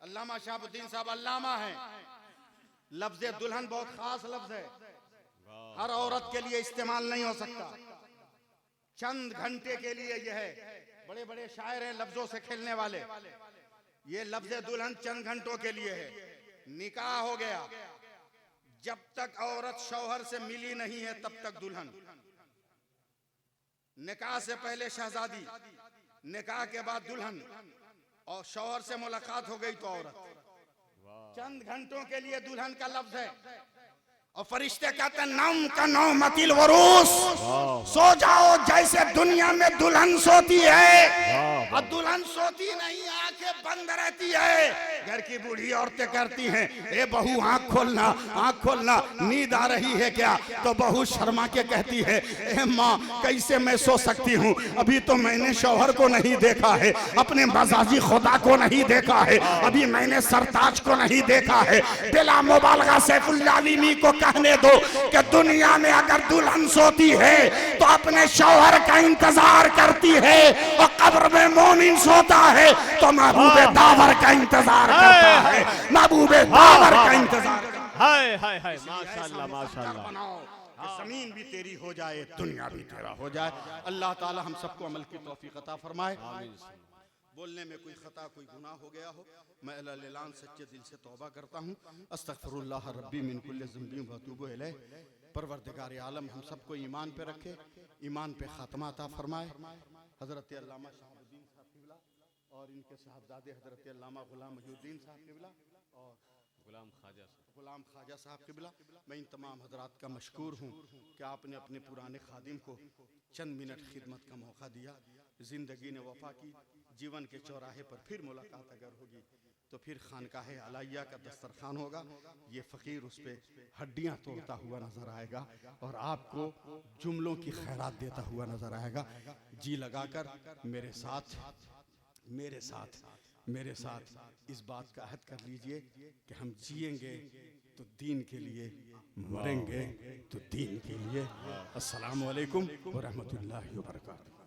अल्लामा शहाबुद्दीन साहब अल्लामा है। लफ्ज़ दुल्हन बहुत खास लफ्ज है, हर औरत के लिए इस्तेमाल नहीं हो सकता, चंद घंटे के लिए यह है। बड़े बड़े शायर हैं लफ्जों से खेलने वाले, ये लफ्ज दुल्हन चंद घंटों के लिए है। निकाह हो गया, जब तक औरत शौहर से मिली नहीं है तब तक दुल्हन। निकाह से पहले शहजादी, निकाह के बाद दुल्हन, और शौहर से मुलाकात हो गई तो औरत। चंद घंटों के लिए दुल्हन का लफ्ज है। और फरिश्ते कहते हैं नम का नौमतिल वरूस, सो जाओ जैसे दुनिया में दुल्हन सोती है। और दुल्हन सोती नहीं, आंखें बंद रहती है। घर की बूढ़ी औरतें करती हैं, ए बहू आंख खोलना, आंख खोलना, नींद आ रही है क्या? तो बहू शर्मा के कहती है, ए माँ कैसे मैं सो सकती हूँ, अभी तो मैंने शौहर को नहीं देखा है, अपने मजाजी खुदा को नहीं देखा है, अभी मैंने सरताज को नहीं देखा है। बिला मुबालगा सैफुल्लाह अलीमी को कहने दो कि दुनिया में अगर दुल्हन सोती है तो अपने शौहर का इंतजार करती है, और कब्र में मोमिन सोता है तो महबूबे दावर का इंतजार करता है, महबूबे दावर का इंतजार। हाय हाय हाय, माशाअल्लाह माशाअल्लाह। बनाओ कि जमीन भी तेरी हो जाए, दुनिया भी तेरा हो जाए। अल्लाह ताला हम सबको अमल की तौफीक अता फरमाए। बोलने में कोई खता, कोई गुनाह हो गया हो, मैं अल्लाह सच्चे दिल से तौबा करता हूँ। अस्तगफिरुल्लाह रब्बी मिन कुल्लि ज़ंबि व अतूबु इलैह। परवरदिगार आलम हम सबको ईमान पे रखे, ईमान पे खात्मा अता फरमाए। हज़रत अल्लामा शहाबुद्दीन साहब क़िबला और इनके साहबजादे हज़रत अल्लामा ग़ुलाम मुहीउद्दीन साहब क़िबला और गुलाम ख्वाजा साहब क़िबला, मैं इन तमाम हजरात का मशकूर हूँ कि आपने अपने पुराने खादिम को चंद मिनट खिदमत का मौका दिया। ज़िंदगी ने वफ़ा की, जीवन के चौराहे पर फिर मुलाकात अगर होगी तो फिर खानकाह अलाइया का दस्तरखान होगा। ये फ़कीर उस पर हड्डियाँ तोड़ता हुआ नज़र आएगा और आपको जुमलों की खैरात देता हुआ नज़र आएगा। जी लगाकर मेरे साथ इस बात का अहद कर लीजिए कि हम जिएंगे तो दीन के लिए, मरेंगे तो दीन के लिए। अस्सलामु अलैकुम व रहमतुल्लाहि व बरकातहू।